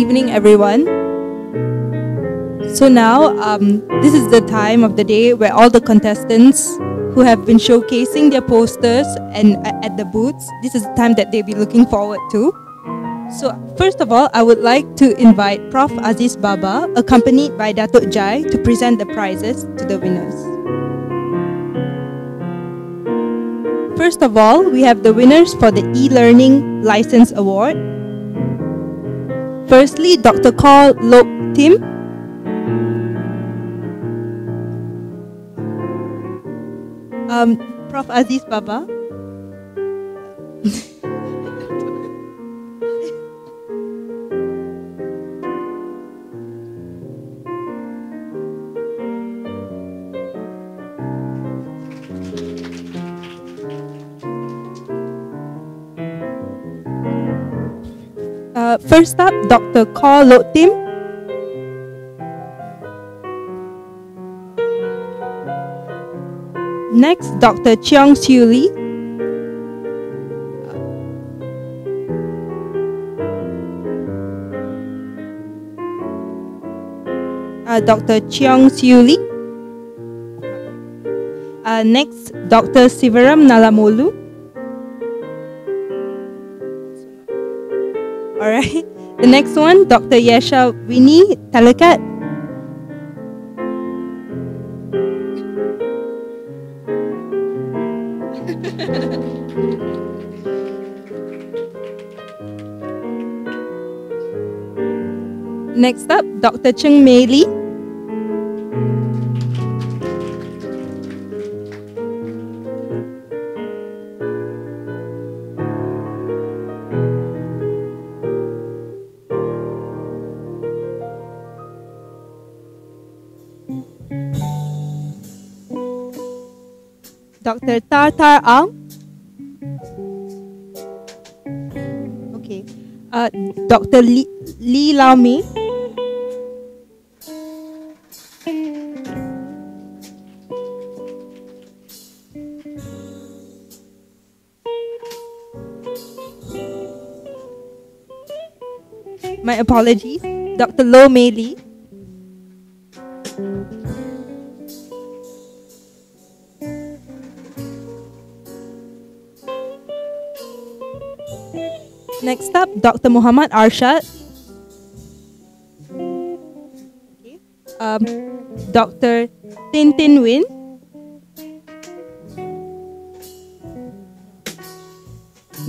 evening, everyone. So now, this is the time of the day where all the contestants who have been showcasing their posters and at the booths, this is the time that they'll be looking forward to. So first of all, I would like to invite Prof. Aziz Baba, accompanied by Datuk Jai, to present the prizes to the winners. First of all, we have the winners for the e-learning license award. Firstly, Dr. Call Lok Tim. Prof. Aziz Baba. First up, Dr. Call Lok Tim. Next, Dr. Cheong Siu Lee. Dr. Cheong Siu Lee. Next, Dr. Sivaram Nalamolu. Alright. The next one, Dr. Yesha Winnie Talakat. Next up, Dr. Cheng Mei Lee. Dr. Tartar Ang. Okay. Dr. Lee Lau Mei. My apologies. Dr. Lo Mei Lee. Next up, Dr. Muhammad Arshad. Okay. Dr. Tin Tin Win.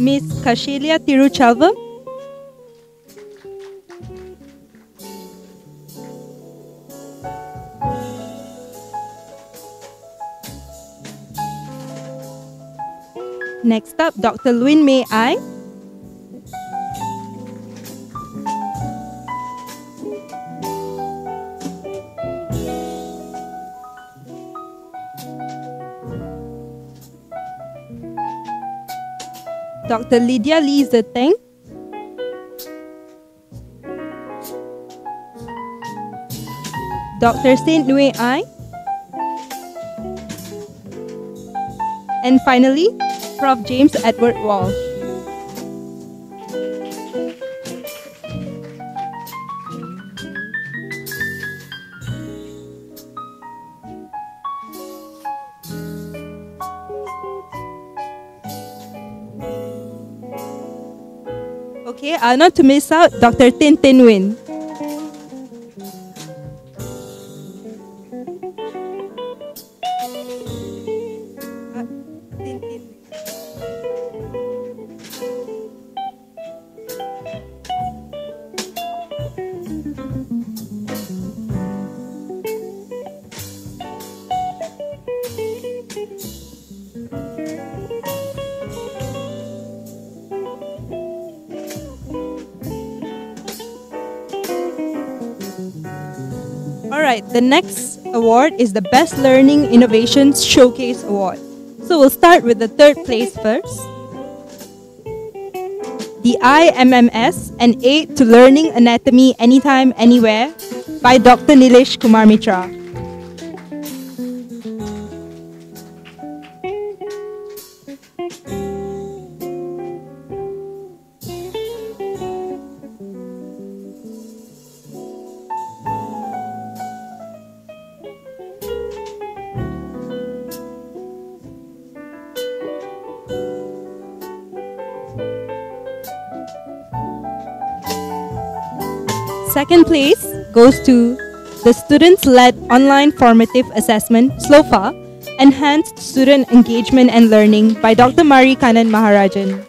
Miss Kashelia Tiruchalvam. Next up, Dr. Luin Mei Ai. Dr. Lydia Lee Zeteng. Dr. Saint Nui Ai. And finally, Prof. James Edward Walsh. Okay, not to miss out, Dr. Tin Tin Win. Alright, the next award is the Best Learning Innovations Showcase Award. So we'll start with the third place first. The IMMS, an Aid to Learning Anatomy Anytime, Anywhere by Dr. Nilesh Kumar Mitra. Second place goes to the Students-Led Online Formative Assessment, SLOFA, Enhanced Student Engagement and Learning by Dr. Mari Kanan Maharajan.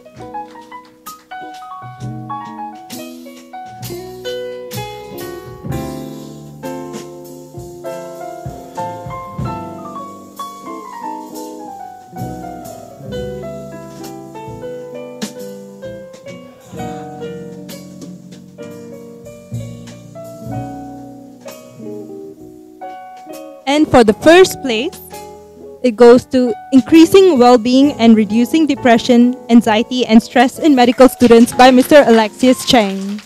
And for the first place, it goes to Increasing Well-Being and Reducing Depression, Anxiety and Stress in Medical Students by Mr. Alexius Cheng.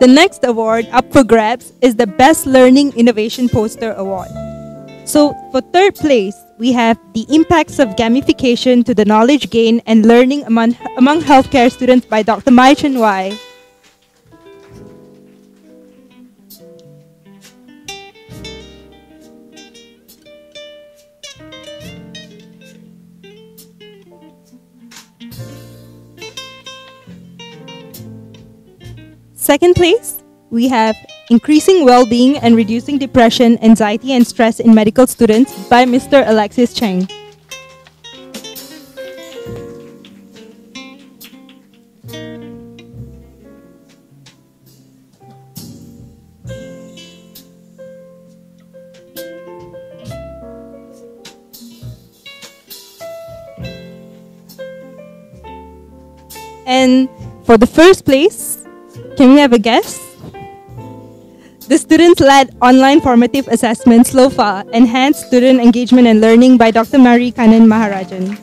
The next award up for grabs is the Best Learning Innovation Poster Award. So for third place, we have the Impacts of Gamification to the Knowledge Gain and Learning among Healthcare Students by Dr. Mai Chen Wai. Second place, we have Increasing Well-Being and Reducing Depression, Anxiety and Stress in Medical Students by Mr. Alexius Cheng. And for the first place, can we have a guess? The Students-Led Online Formative Assessment, SLOFA, Enhanced Student Engagement and Learning by Dr. Mari Kanan Maharajan.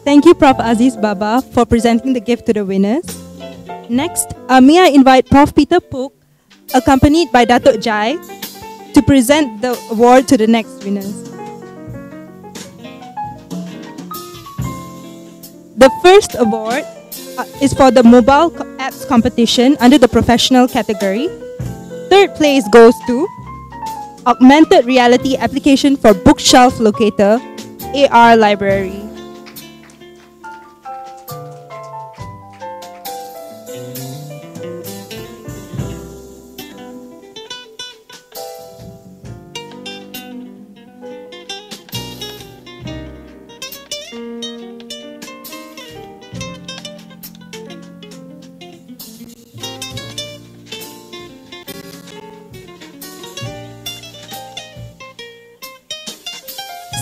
Thank you, Prof. Aziz Baba, for presenting the gift to the winners. Next, may I invite Prof. Peter Pook, accompanied by Datuk Jai, to present the award to the next winners. The first award is for the mobile apps competition under the professional category. Third place goes to Augmented Reality Application for Bookshelf Locator, AR Library.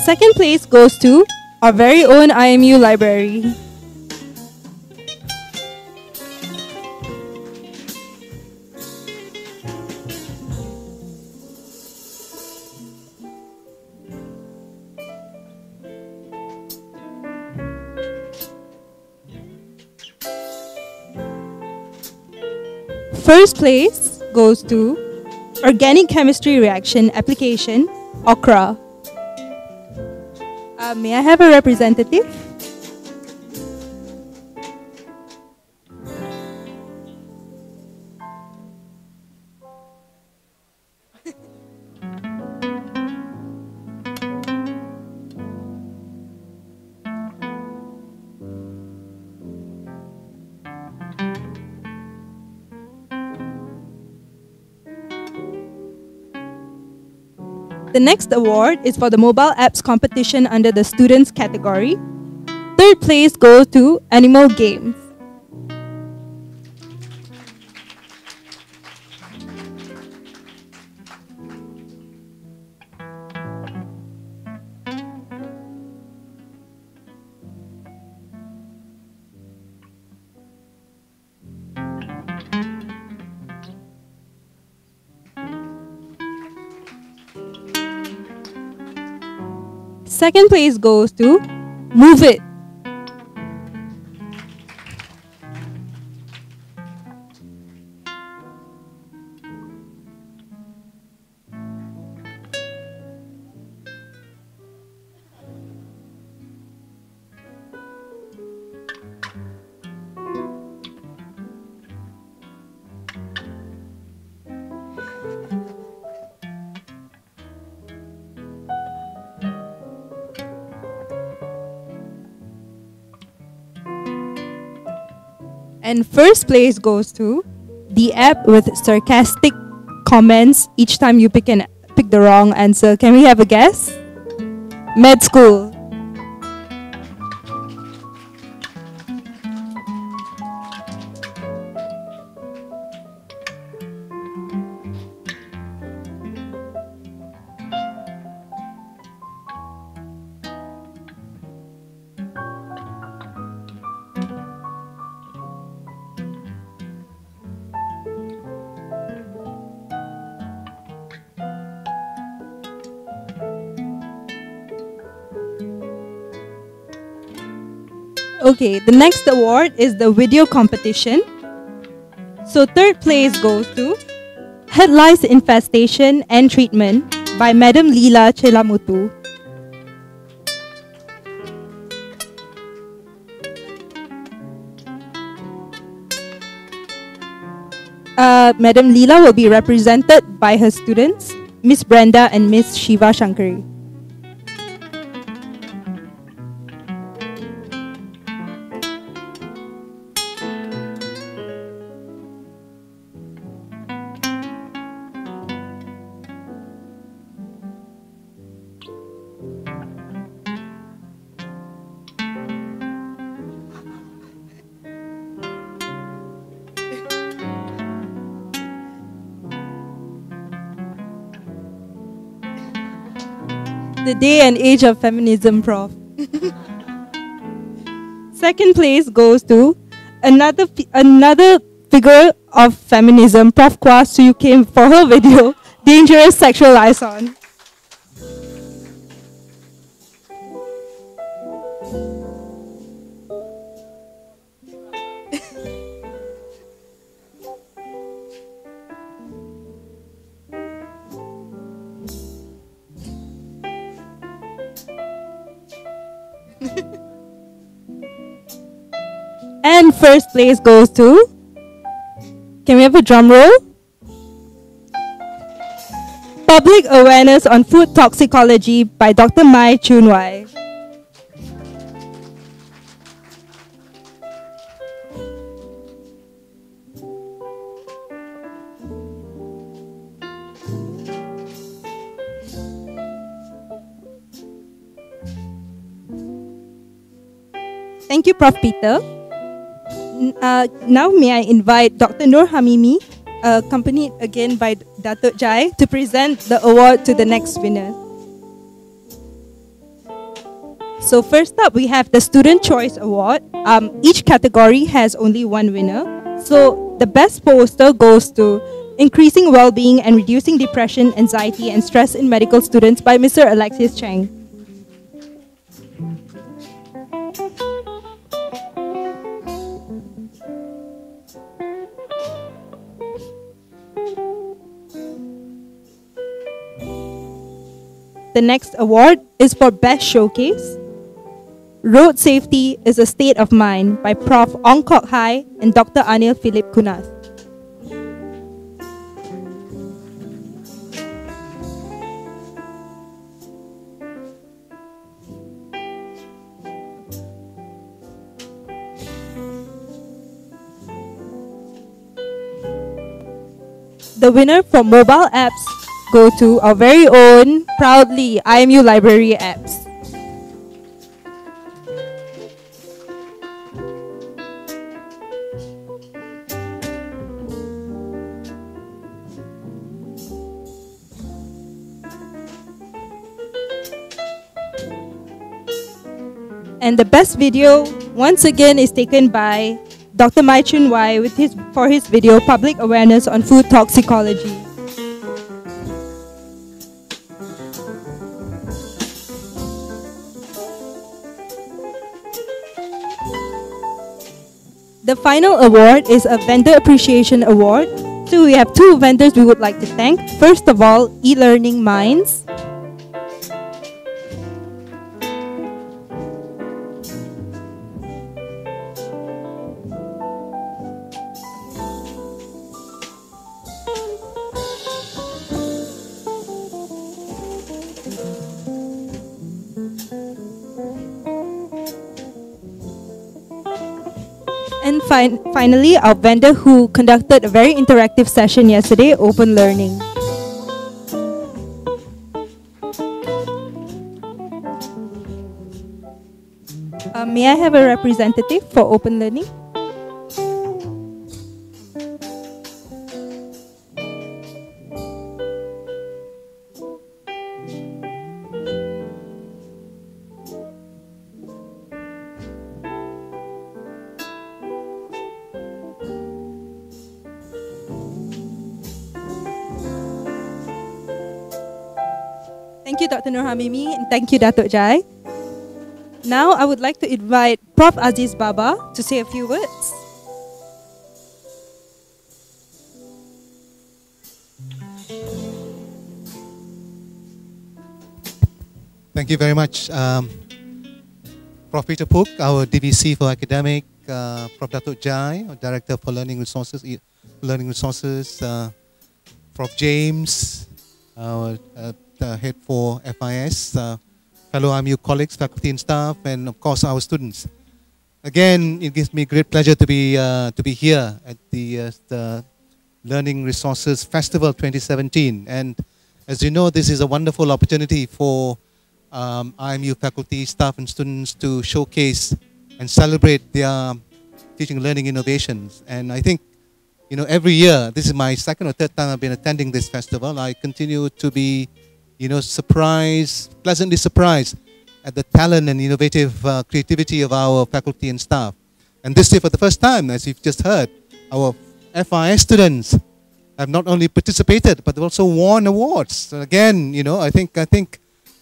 Second place goes to our very own IMU library. First place goes to Organic Chemistry Reaction Application, OCRA. May I have a representative? The next award is for the mobile apps competition under the students category. Third place goes to Animal Games. Second place goes to Move It. And first place goes to the app with sarcastic comments each time you pick the wrong answer. Can we have a guess? Med School. Okay, the next award is the video competition. So third place goes to Head Lice Infestation and Treatment by Madam Leela Chelamutu. Madam Leela will be represented by her students, Miss Brenda and Miss Shiva Shankari. The day and age of feminism, Prof. Second place goes to another figure of feminism, Prof. Kwa Soo Kim, for her video, Dangerous Sexual Liaison. And first place goes to, can we have a drum roll? Public Awareness on Food Toxicology by Dr. Mai Chun Wai. Thank you, Prof. Peter. Now may I invite Dr. Nur Hamimi, accompanied again by Datuk Jai, to present the award to the next winner. So first up, we have the Student Choice Award. Each category has only one winner. So the best poster goes to Increasing Well-Being and Reducing Depression, Anxiety and Stress in Medical Students by Mr. Alexis Chang. The next award is for Best Showcase. Road Safety is a State of Mind by Prof. Ong Kok Hai and Dr. Anil Philip Kunath. The winner for mobile apps go to our very own, proudly, IMU Library apps. And the best video, once again, is taken by Dr. Mai Chun Wai for his video, Public Awareness on Food Toxicology. The final award is a Vendor Appreciation Award. So we have two vendors we would like to thank. First of all, eLearning Minds. And finally, our vendor who conducted a very interactive session yesterday, Open Learning. May I have a representative for Open Learning? Thank you, Dr. Nur Hamimi, and thank you, Datuk Jai. Now, I would like to invite Prof. Aziz Baba to say a few words. Thank you very much, Prof. Peter Pook, our DVC for Academic, Prof. Datuk Jai, our Director for Learning Resources, Prof. James, our Head for FIS, fellow IMU colleagues, faculty and staff, and of course our students. Again, it gives me great pleasure to be here at the Learning Resources Festival 2017. And as you know, this is a wonderful opportunity for IMU faculty, staff, and students to showcase and celebrate their teaching and learning innovations. And I think, you know, every year, this is my second or third time I've been attending this festival, I continue to be, you know, pleasantly surprised at the talent and innovative creativity of our faculty and staff. And this year, for the first time, as you've just heard, our FIS students have not only participated, but they've also won awards. So again, you know, I think,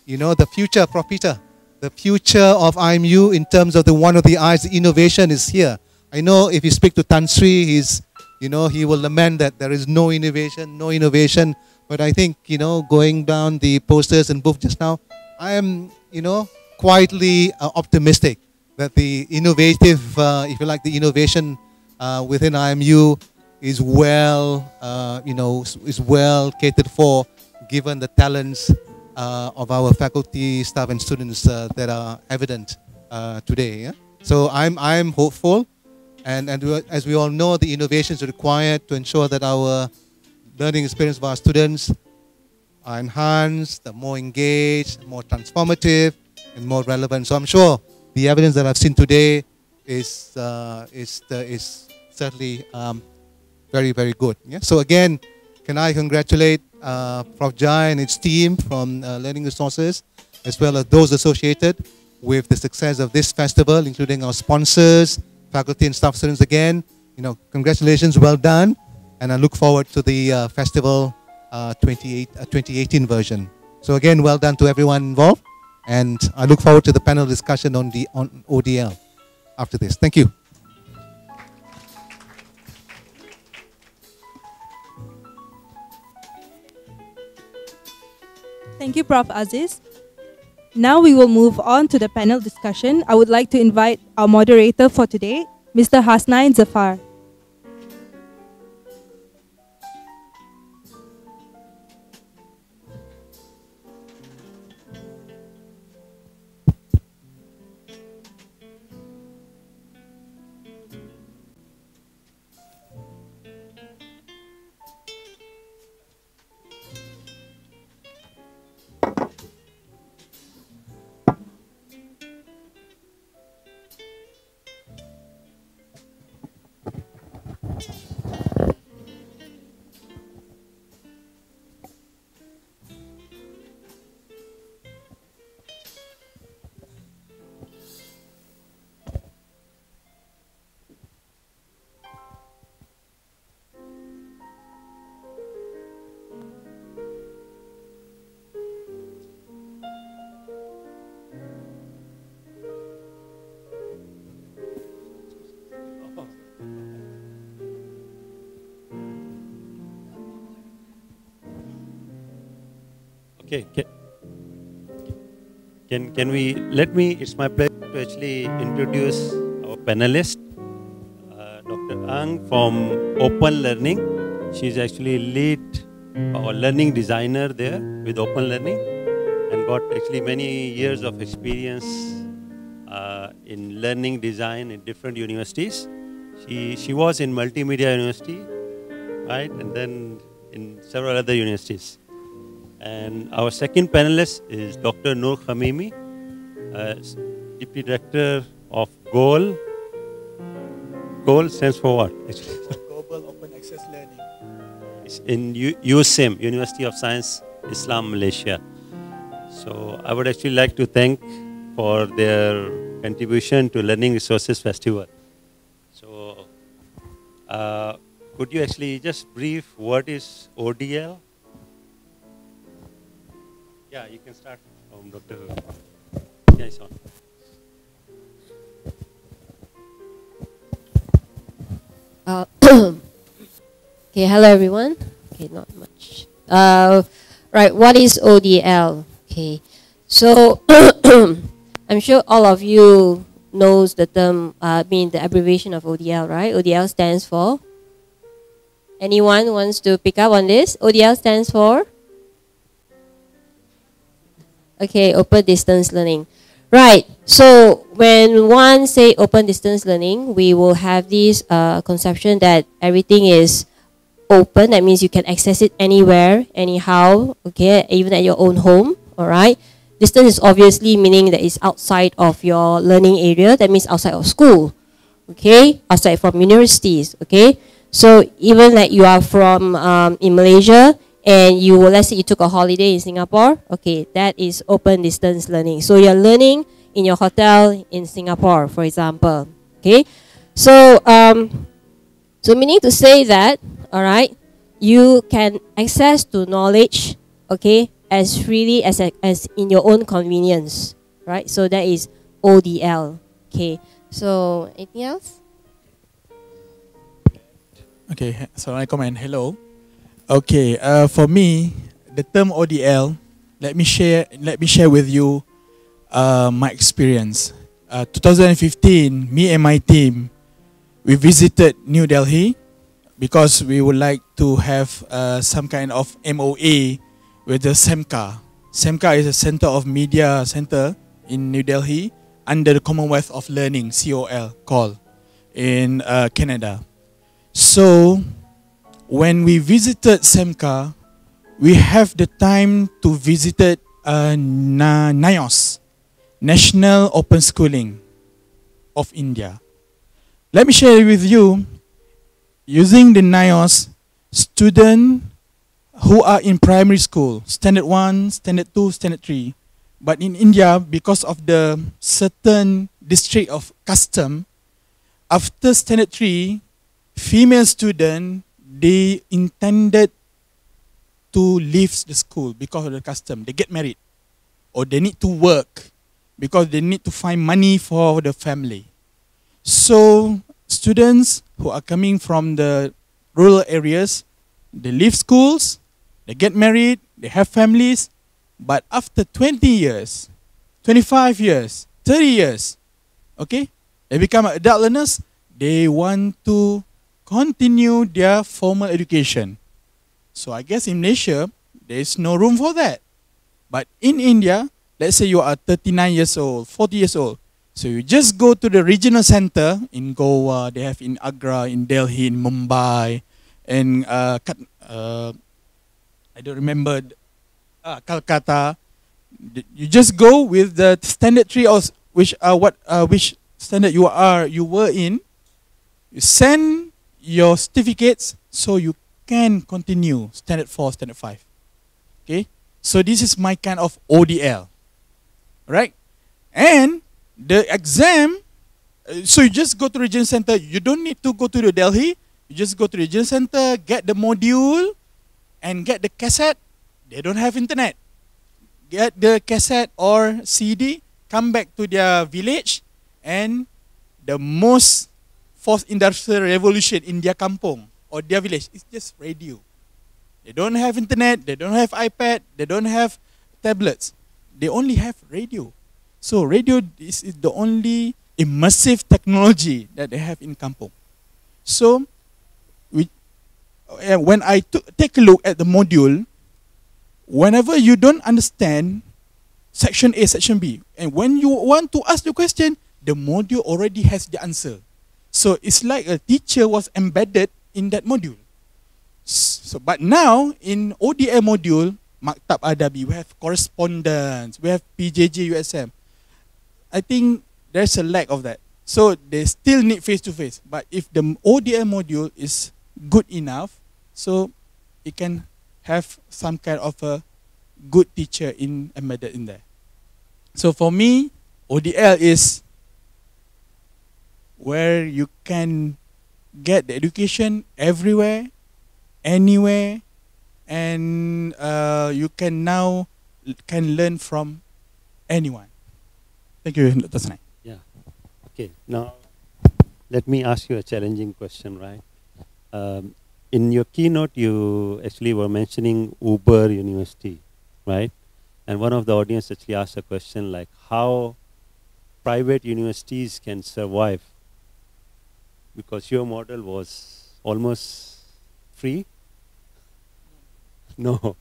you know, the future, Prof. Peter, the future of IMU in terms of the one of the eyes, the innovation is here. I know if you speak to Tan Sri, you know, he will lament that there is no innovation. But I think, you know, going down the posters and booth just now, I am, you know, quietly optimistic that the innovative, if you like, the innovation within IMU is well, you know, is well catered for, given the talents of our faculty, staff, and students that are evident today. Yeah? So I'm hopeful, and as we all know, the innovations required to ensure that our learning experience of our students are enhanced, more engaged, more transformative, and more relevant. So I'm sure the evidence that I've seen today is certainly very, very good. Yeah? So again, can I congratulate Prof. Jai and its team from Learning Resources, as well as those associated with the success of this festival, including our sponsors, faculty and staff students. Again, you know, congratulations, well done. And I look forward to the festival 2018 version. So again, well done to everyone involved. And I look forward to the panel discussion on ODL after this. Thank you. Thank you, Prof. Aziz. Now we will move on to the panel discussion. I would like to invite our moderator for today, Mr. Hasnain Zafar. Okay. Can we let me? It's my pleasure to actually introduce our panelist, Dr. Ang from Open Learning. She's actually lead or learning designer there with Open Learning, and got actually many years of experience in learning design in different universities. She was in Multimedia University, right, and then in several other universities. And our second panelist is Dr. Noor Khamimi, Deputy Director of GOAL. GOAL stands for what? Global Open Access Learning. It's in USIM, University of Science, Islam, Malaysia. So I would actually like to thank for their contribution to Learning Resources Festival. So could you actually just brief what is ODL? Yeah, you can start from Dr. Yes, on. Okay, hello everyone. Okay, not much. Right, what is ODL? Okay, so I'm sure all of you knows the term, the abbreviation of ODL, right? ODL stands for? Anyone wants to pick up on this? ODL stands for? Okay, open distance learning. Right, so when one say open distance learning, we will have this conception that everything is open. That means you can access it anywhere, anyhow, okay, even at your own home, all right? Distance is obviously meaning that it's outside of your learning area. That means outside of school, okay, outside from universities, okay? So even like you are from in Malaysia, and you, let's say you took a holiday in Singapore, okay, that is open distance learning. So you're learning in your hotel in Singapore, for example, okay? So, so meaning to say that, all right, you can access to knowledge, okay, as freely as in your own convenience, right? So that is ODL, okay? So anything else? Okay, Assalamualaikum and hello. Okay, for me, the term ODL, let me share with you my experience. 2015, me and my team, we visited New Delhi because we would like to have some kind of MOA with the SEMCA. SEMCA is a Center of Media Center in New Delhi under the Commonwealth of Learning, COL, in Canada. So, when we visited SEMCA, we have the time to visit NIOS, National Open Schooling of India. Let me share with you, using the NIOS, students who are in primary school, Standard 1, Standard 2, Standard 3. But in India, because of the certain district of custom, after Standard 3, female student, they intended to leave the school because of the custom. They get married or they need to work because they need to find money for the family. So students who are coming from the rural areas, they leave schools, they get married, they have families, but after 20 years, 25 years, 30 years, okay, they become adult learners, they want to continue their formal education. So I guess in Malaysia, there is no room for that. But in India, let's say you are 39 years old, 40 years old. So you just go to the regional center in Goa, they have in Agra, in Delhi, in Mumbai, and I don't remember, Calcutta. You just go with the standard 3 or which standard you were in. You send your certificates so you can continue standard 4, standard 5. Okay? So this is my kind of ODL. Right? And the exam, so you just go to region center. You don't need to go to the Delhi. You just go to the region center, get the module, and get the cassette. They don't have internet. Get the cassette or CD, come back to their village, and the most fourth industrial revolution in their kampong or their village is just radio. They don't have internet, they don't have iPad, they don't have tablets, they only have radio. So radio is the only immersive technology that they have in kampung. So when I take a look at the module, whenever you don't understand section A, section B, and when you want to ask the question, the module already has the answer. So it's like a teacher was embedded in that module. So, but now in ODA module, Maktab Adabi, we have correspondence, we have PJJ USM. I think there's a lack of that. So they still need face-to-face. But if the ODA module is good enough, so it can have some kind of a good teacher embedded in there. So for me, ODL is where you can get the education everywhere, anywhere, and you can now learn from anyone. Thank you, Dr. Sanai. Yeah. Okay. Now, let me ask you a challenging question, right? In your keynote, you actually were mentioning Uber University, right? And one of the audience actually asked a question like how private universities can survive, because your model was almost free, no,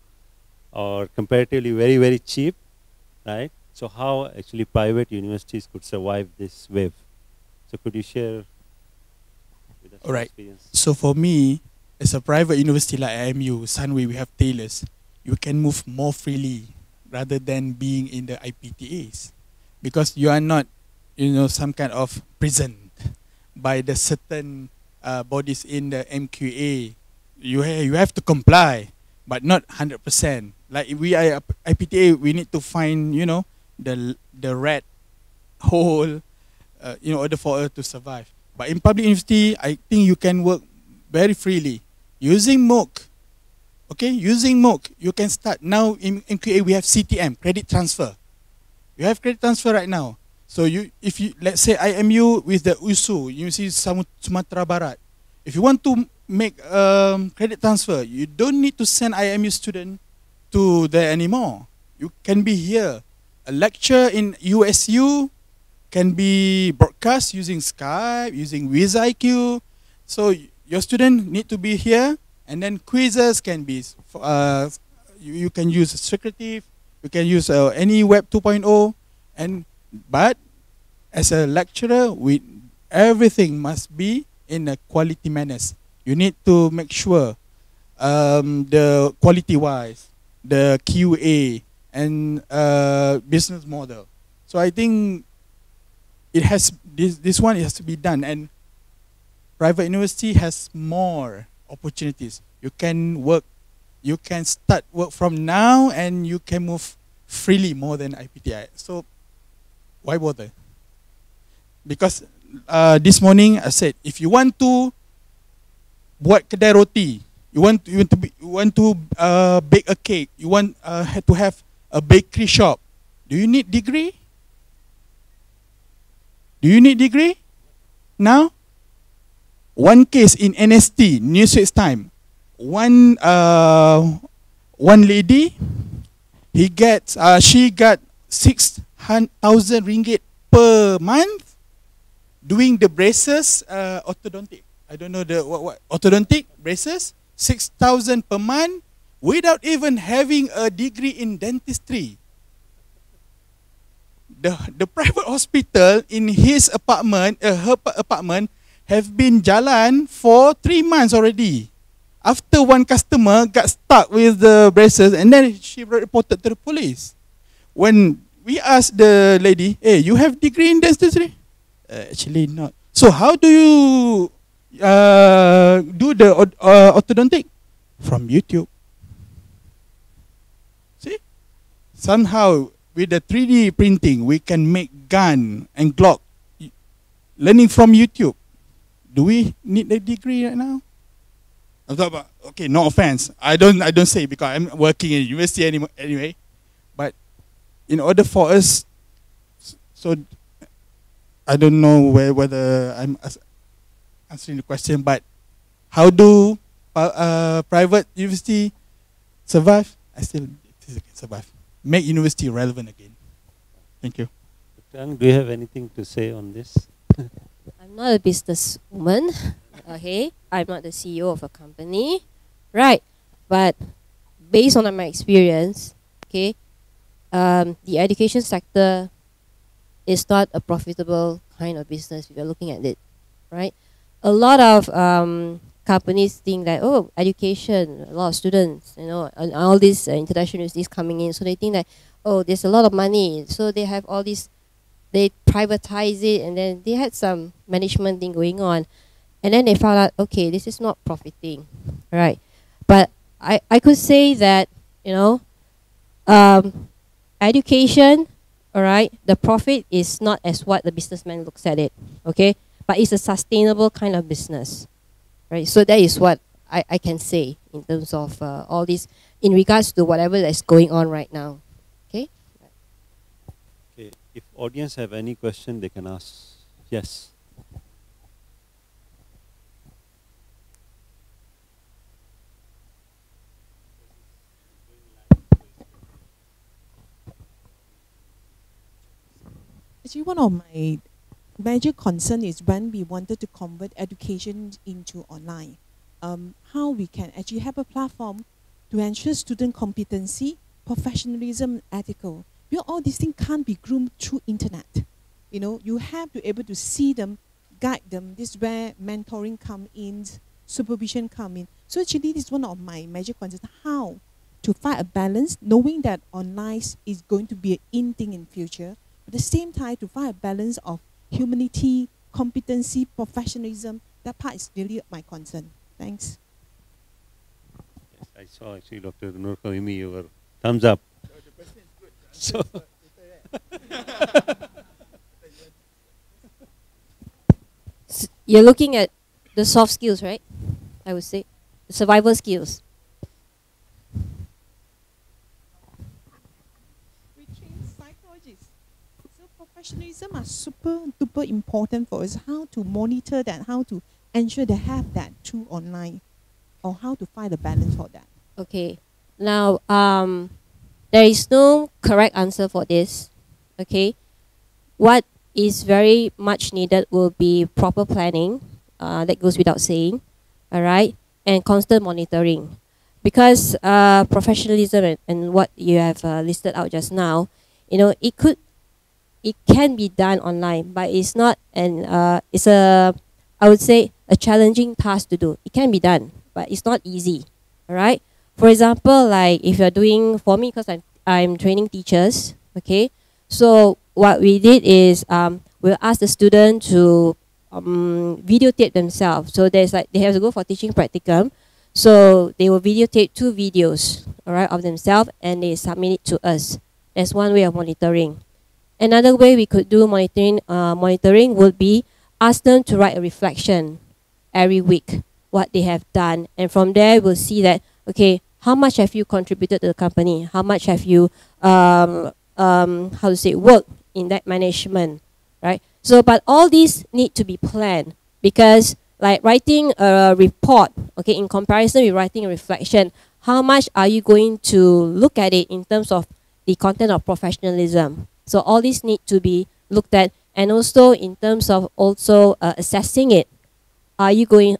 or comparatively very, very cheap, right? So how actually private universities could survive this wave? So could you share with us your experience? So for me, as a private university like IMU, Sunway, we have tailors. You can move more freely rather than being in the IPTAs, because you are not, some kind of prisoned by the certain bodies in the MQA. You have to comply, but not 100%. Like if we are IPTA, we need to find, the rat hole in order for us to survive. But in public university, I think you can work very freely. Using MOOC, okay, using MOOC, you can start. Now in MQA, we have CTM, credit transfer. You have credit transfer right now. So if you, let's say IMU with the USU, University Sumatera Barat, if you want to make credit transfer, you don't need to send IMU student to there anymore. You can be here. A lecture in USU can be broadcast using Skype, using WizIQ. So your student need to be here, and then quizzes can be, you can use Secretive, you can use any Web 2.0, but as a lecturer, everything must be in a quality manner. You need to make sure the quality-wise, the QA, and business model. So I think it has this one has to be done, and private university has more opportunities. You can work, you can start work from now, and you can move freely more than IPTI. So why bother? Because this morning I said, if you want to buat kedai roti, you want to bake a cake, you want to have a bakery shop, do you need degree? Do you need degree? Now, one case in NST, New Straits Time, one lady, she got 6,000 ringgit per month doing the braces, orthodontic. I don't know what orthodontic braces, 6,000 per month without even having a degree in dentistry. The private hospital in his apartment, her apartment, have been jalan for 3 months already. After one customer got stuck with the braces, and then she reported to the police. When we asked the lady, hey, you have degree in dentistry? Actually not. So how do you do the orthodontic? From YouTube. See? Somehow, with the 3D printing, we can make gun and Glock. Learning from YouTube. Do we need a degree right now? I'm talking about, okay, no offense. I don't say because I'm working in university anyway. But in order for us, so I don't know whether I'm answering the question, but how do private university survive? I still think it can survive. make university relevant again. Thank you. Dr. Ang, do you have anything to say on this? I'm not a businesswoman. Okay, I'm not the CEO of a company, right? But based on my experience, okay, the education sector is not a profitable kind of business if you're looking at it, right? A lot of companies think that, oh, education, a lot of students, you know, and all these international universities coming in, so they think that, oh, there's a lot of money, so they have all these, they privatize it, and then they had some management thing going on, and then they found out, okay, this is not profiting, right? But I could say that, you know, education, all right, the profit is not as what the businessman looks at it, okay? But it's a sustainable kind of business, right? So that is what I can say in terms of all this, in regards to whatever that's going on right now, okay? Okay, if audience have any question, they can ask. Yes. Actually, one of my major concern is when we wanted to convert education into online, how we can actually have a platform to ensure student competency, professionalism, ethical. Because all these things can't be groomed through internet. You know, you have to be able to see them, guide them. This is where mentoring come in, supervision come in. So actually, this is one of my major concerns: how to find a balance, knowing that online is going to be an in thing in future. At the same time, to find a balance of humanity, competency, professionalism, that part is really my concern. Thanks. Yes, I saw actually Dr. Nur Fahimi, your thumbs up. So You're looking at the soft skills, right? I would say the survival skills. We train psychologists. So professionalism are super duper important for us. How to monitor that, how to ensure they have that through online, or how to find the balance for that. Okay. Now, there is no correct answer for this. Okay. What is very much needed will be proper planning. That goes without saying. All right. And constant monitoring. Because professionalism and what you have listed out just now, you know, it can be done online, but it's not it's a, I would say, a challenging task to do. It can be done, but it's not easy. All right. For example, like if you're doing, for me, because I'm training teachers, okay. So what we did is we'll ask the student to videotape themselves. So there's like, they have to go for teaching practicum. So they will videotape 2 videos, all right, of themselves, and they submit it to us. That's one way of monitoring. Another way we could do monitoring would be ask them to write a reflection every week, what they have done. And from there, we'll see that, okay, how much have you contributed to the company? How much have you, worked in that management, right? So, but all these need to be planned, because like writing a report, okay, in comparison with writing a reflection, how much are you going to look at it in terms of the content of professionalism? So all these need to be looked at, and also in terms of also assessing it. How are you going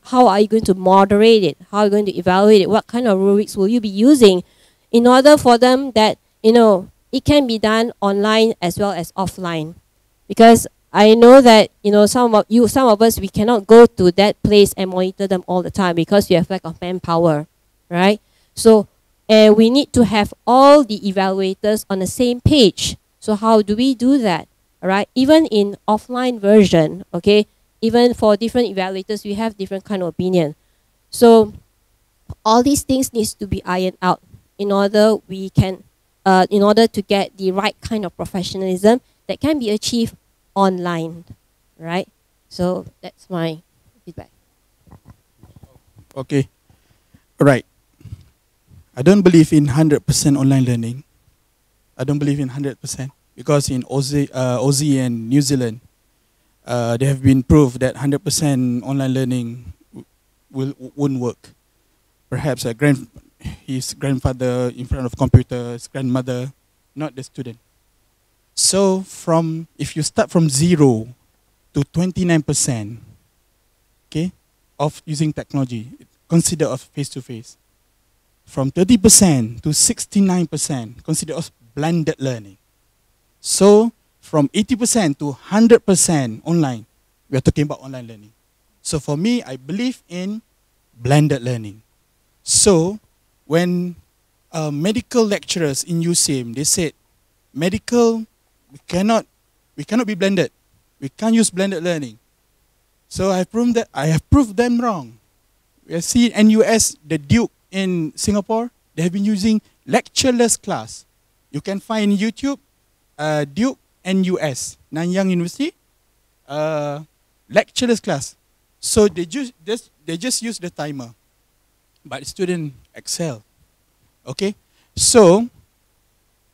to moderate it? How are you going to evaluate it? What kind of rubrics will you be using in order for them that, you know, it can be done online as well as offline? Because I know that, you know, some of us, we cannot go to that place and monitor them all the time because we have lack of manpower, right? So, and we need to have all the evaluators on the same page. So how do we do that? All right, even in offline version, okay, even for different evaluators, we have different kind of opinion. So all these things needs to be ironed out in order to get the right kind of professionalism that can be achieved online, right? So that's my feedback. Okay, right. I don't believe in 100% online learning. I don't believe in 100%, because in Aussie and New Zealand, they have been proved that 100% online learning won't work. Perhaps his grandfather in front of computer, his grandmother not the student. So if you start from 0 to 29%, okay, of using technology, consider of face-to-face. From 30% to 69%, consider of blended learning. So from 80% to 100% online, we are talking about online learning. So for me, I believe in blended learning. So when medical lecturers in USIM, they said, medical, we cannot be blended. We can't use blended learning. So I have proved them wrong. We have seen NUS, the Duke in Singapore, they have been using lectureless class. You can find YouTube, Duke NUS, Nanyang University, lectureless class. So they just use the timer, but students excel. Okay, so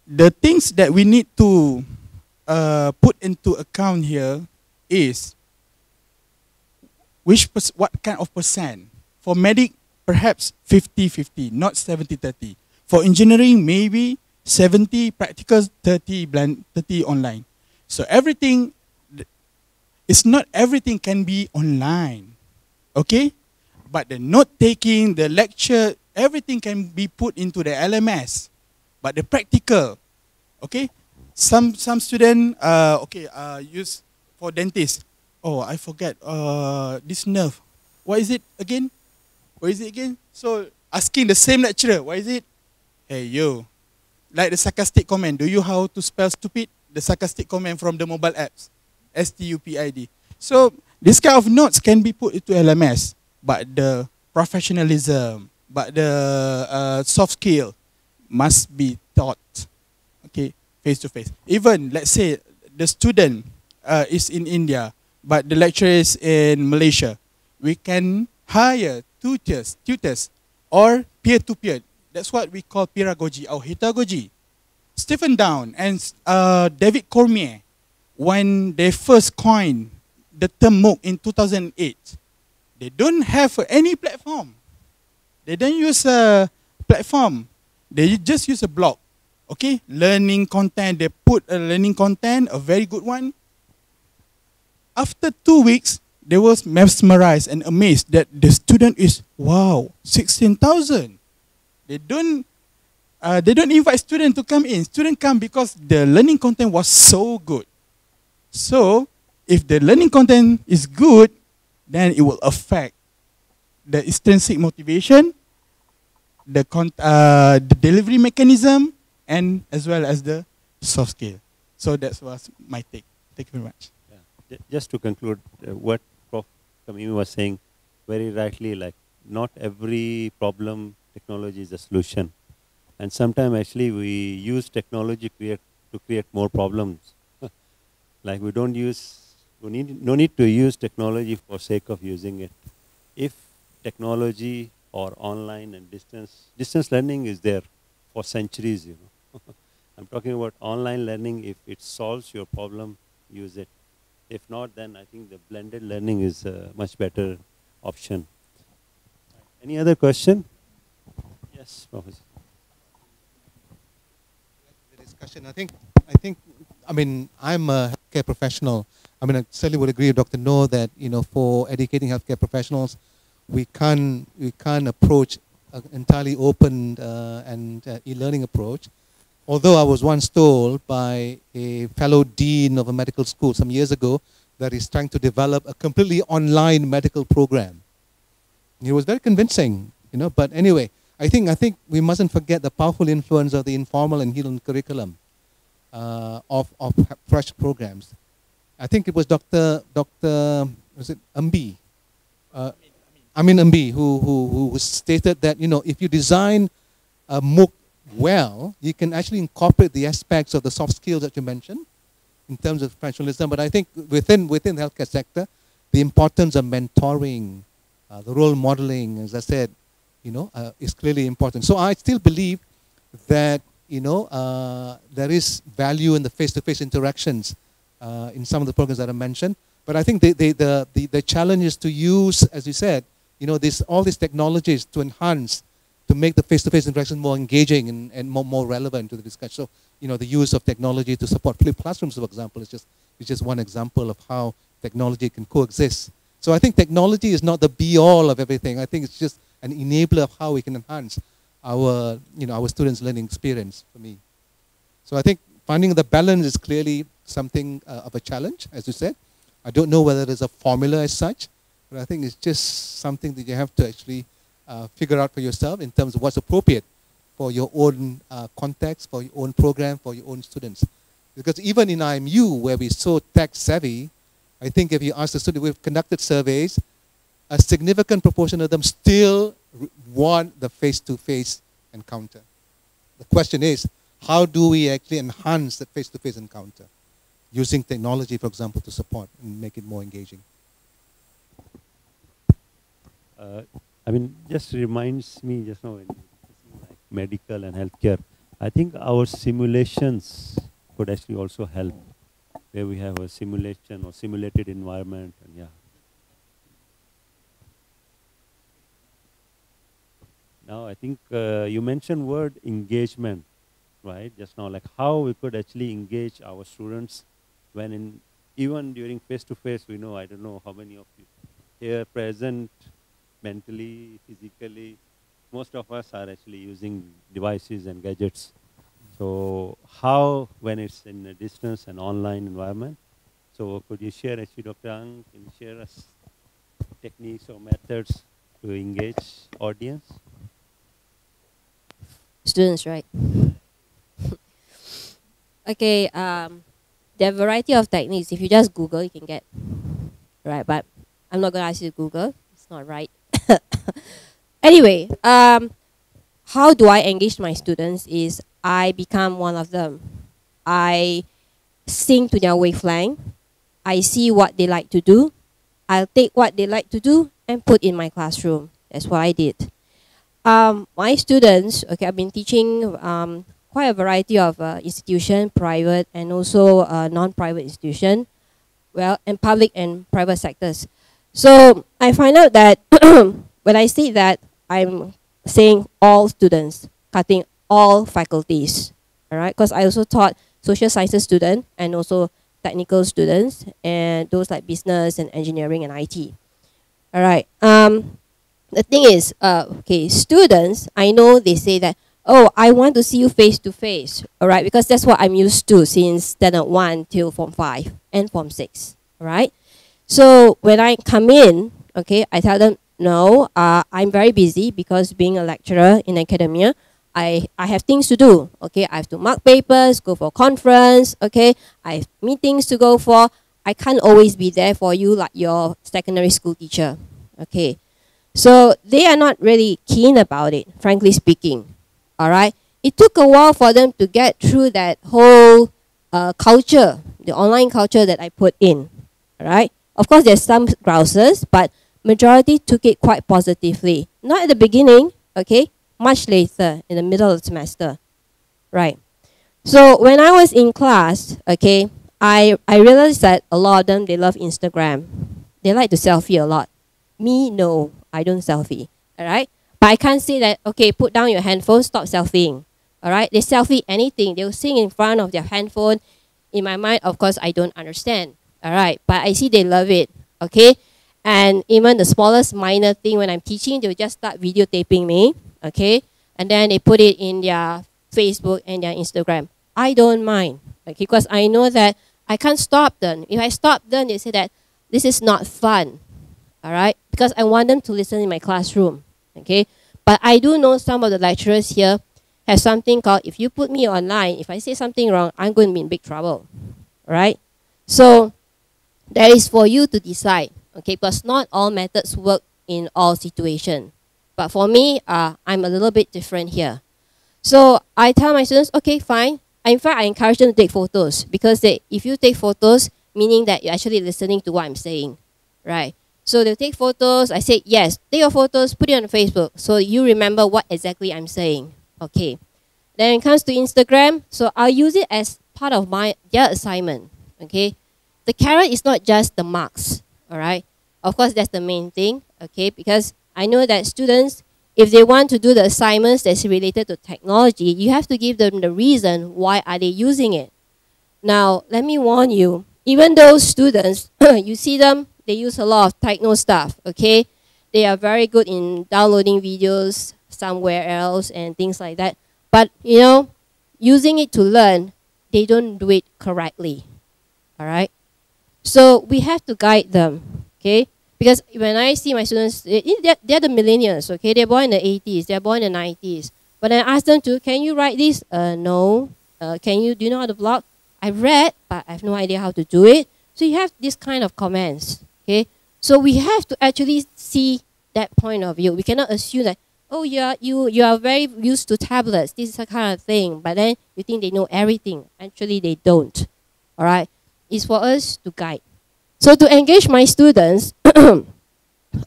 the things that we need to put into account here is what kind of percent. For medic, perhaps 50-50, not 70-30. For engineering, maybe 70 practical, 30 online. So everything, it's not everything can be online, okay? But the note-taking, the lecture, everything can be put into the LMS. But the practical, okay? Some student, use for dentist. Oh, I forget this nerve. What is it again? What is it again? So asking the same lecturer, what is it? Hey, you. Like the sarcastic comment. Do you how to spell stupid? The sarcastic comment from the mobile apps. STUPID. So this kind of notes can be put into LMS. But the professionalism, but the soft skill must be taught. Okay, face to face. Even, let's say, the student is in India, but the lecturer is in Malaysia. We can hire tutors, or peer-to-peer. That's what we call pedagogy or heterogogy. Stephen Down and David Cormier, when they first coined the term MOOC in 2008, they don't have any platform. They don't use a platform. They just use a blog. Okay, learning content. They put a learning content, a very good one. After 2 weeks, they were mesmerized and amazed that the student is, wow, 16,000. They don't invite students to come in. Students come because the learning content was so good. So, if the learning content is good, then it will affect the intrinsic motivation, the delivery mechanism, and as well as the soft skill. So that was my take. Thank you very much. Yeah. Just to conclude, what Prof. Kamimi was saying very rightly, like not every problem technology is a solution. And sometimes actually we use technology to create more problems. Like we no need to use technology for sake of using it. If technology or online and distance learning is there for centuries, you know. I'm talking about online learning. If it solves your problem, use it. If not, then I think the blended learning is a much better option. Any other question? Yes, Professor. The discussion. I mean, I'm a healthcare professional. I mean, I certainly would agree with Dr. Noor that, you know, for educating healthcare professionals, we can't approach an entirely open and e-learning approach. Although I was once told by a fellow dean of a medical school some years ago that he's trying to develop a completely online medical program. It was very convincing, you know. But anyway, I think we mustn't forget the powerful influence of the informal and hidden curriculum of fresh programs. I think it was Dr. Was it Ambi? Amin Ambi, who stated that, you know, if you design a MOOC well, you can actually incorporate the aspects of the soft skills that you mentioned in terms of professionalism. But I think within the healthcare sector, the importance of mentoring, the role modeling, as I said, you know, is clearly important. So I still believe that, you know, there is value in the face-to-face interactions in some of the programs that I mentioned. But I think the challenge is to use, as you said, you know, all these technologies to enhance to make the face-to-face interaction more engaging and more relevant to the discussion. So, the use of technology to support flipped classrooms, for example, is just one example of how technology can coexist. So I think technology is not the be-all of everything. I think it's just an enabler of how we can enhance our students' learning experience, for me. So I think finding the balance is clearly something of a challenge, as you said. I don't know whether there's a formula as such, but I think it's just something that you have to actually figure out for yourself in terms of what's appropriate for your own context, for your own program, for your own students. Because even in IMU, where we're so tech-savvy, I think if you ask the students, we've conducted surveys, a significant proportion of them still want the face-to-face encounter. The question is, how do we actually enhance that face-to-face encounter? Using technology, for example, to support and make it more engaging. Just reminds me just now, in like medical and healthcare, I think our simulations could actually also help, where we have a simulation or simulated environment, and yeah. Now I think you mentioned word engagement, right? Just now, like how we could actually engage our students when even during face-to-face, we know, I don't know how many of you here present, mentally, physically, most of us are actually using devices and gadgets. So how, when it's in a distance and online environment, so could you share, actually, Dr. Ang, can you share us techniques or methods to engage audience? Students, right? Okay, there are a variety of techniques. If you just Google, you can get, right? But I'm not going to ask you to Google. It's not right. Anyway, how do I engage my students is I become one of them. I sing to their wavelength. I see what they like to do. I'll take what they like to do and put in my classroom. That's what I did. My students, okay, I've been teaching quite a variety of institutions, private and also non-private institution, well, and public and private sectors. So I find out that when I say that, I'm saying all students, cutting all faculties, all right? Because I also taught social sciences students and also technical students and those like business and engineering and IT. All right. The thing is, okay, students, I know they say that, oh, I want to see you face to face, all right? Because that's what I'm used to since standard 1 till Form 5 and Form 6, all right? So when I come in, okay, I tell them, no, I'm very busy because being a lecturer in academia, I have things to do, okay? I have to mark papers, go for conference, okay? I have meetings to go for. I can't always be there for you like your secondary school teacher, okay? So they are not really keen about it, frankly speaking, all right? It took a while for them to get through that whole culture, the online culture that I put in, all right? Of course, there's some grouses, but majority took it quite positively. Not at the beginning, okay? Much later, in the middle of the semester, right? So when I was in class, okay, I realized that a lot of them, they love Instagram. They like to selfie a lot. Me, no, I don't selfie, all right? But I can't say that, okay, put down your handphone, stop selfieing, all right? They selfie anything. They'll sing in front of their handphone. In my mind, of course, I don't understand, all right? But I see they love it, okay? And even the smallest minor thing when I'm teaching, they'll just start videotaping me, okay? And then they put it in their Facebook and their Instagram. I don't mind, okay? Because I know that I can't stop them. If I stop them, they say that this is not fun, all right? Because I want them to listen in my classroom, okay? But I do know some of the lecturers here have something called, if you put me online, if I say something wrong, I'm going to be in big trouble, all right? So that is for you to decide, okay? Because not all methods work in all situations. But for me, I'm a little bit different here. So I tell my students, okay, fine. In fact, I encourage them to take photos because if you take photos, meaning that you're actually listening to what I'm saying, right? So they'll take photos. I say, yes, take your photos, put it on Facebook so you remember what exactly I'm saying, okay? Then it comes to Instagram, so I'll use it as part of their assignment, okay? The carrot is not just the marks, all right? Of course, that's the main thing, okay? Because I know that students, if they want to do the assignments that's related to technology, you have to give them the reason why are they using it. Now, let me warn you, even those students, you see them, they use a lot of techno stuff, okay? They are very good in downloading videos somewhere else and things like that. But, you know, using it to learn, they don't do it correctly, all right? So we have to guide them, okay? Because when I see my students, they're the millennials, okay? They're born in the 80s, they're born in the 90s. But I ask them to, can you write this? No. Do you know how to blog? I've read, but I have no idea how to do it. So you have this kind of comments, okay? So we have to actually see that point of view. We cannot assume that, oh, you are very used to tablets. This is a kind of thing. But then you think they know everything. Actually, they don't, all right? It's for us to guide. So to engage my students,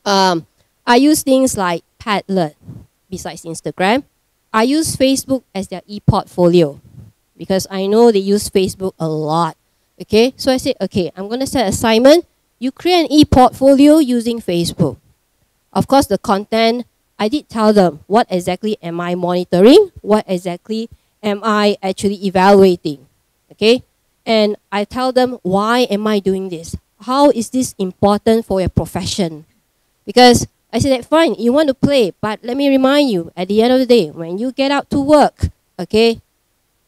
I use things like Padlet besides Instagram. I use Facebook as their e-portfolio because I know they use Facebook a lot. Okay, so I say, okay, I'm going to set assignment. You create an e-portfolio using Facebook. Of course, the content, I did tell them what exactly am I monitoring, what exactly am I actually evaluating. Okay, and I tell them why am I doing this? How is this important for your profession? Because I said, fine, you want to play, but let me remind you, at the end of the day, when you get out to work, okay,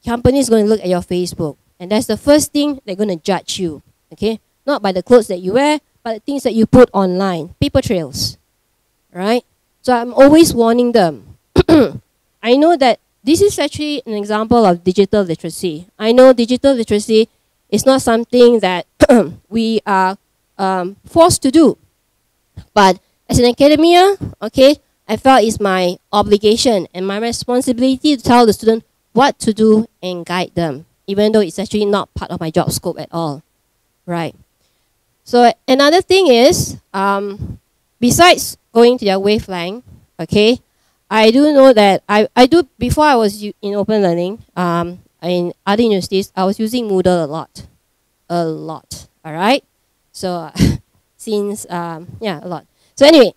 company is going to look at your Facebook. And that's the first thing they're going to judge you, okay? Not by the clothes that you wear, but the things that you put online, paper trails, right? So I'm always warning them. I know that this is actually an example of digital literacy. I know digital literacy is not something that we are forced to do. But as an academia, okay, I felt it's my obligation and my responsibility to tell the student what to do and guide them, even though it's actually not part of my job scope at all, right? So another thing is, besides going to their wavelength, okay, I do know that before I was in open learning, in other universities, I was using Moodle a lot, all right? So since, yeah, a lot. So anyway,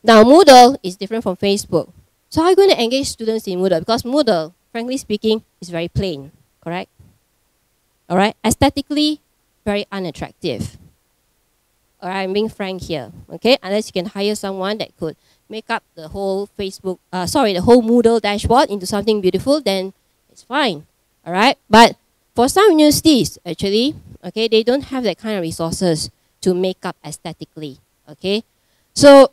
now Moodle is different from Facebook. So how are you going to engage students in Moodle? Because Moodle, frankly speaking, is very plain, correct? All right, aesthetically, very unattractive. All right, I'm being frank here, okay? Unless you can hire someone that could make up the whole Facebook, the whole Moodle dashboard into something beautiful, then it's fine, all right? But for some universities, actually, okay, they don't have that kind of resources to make up aesthetically, okay? So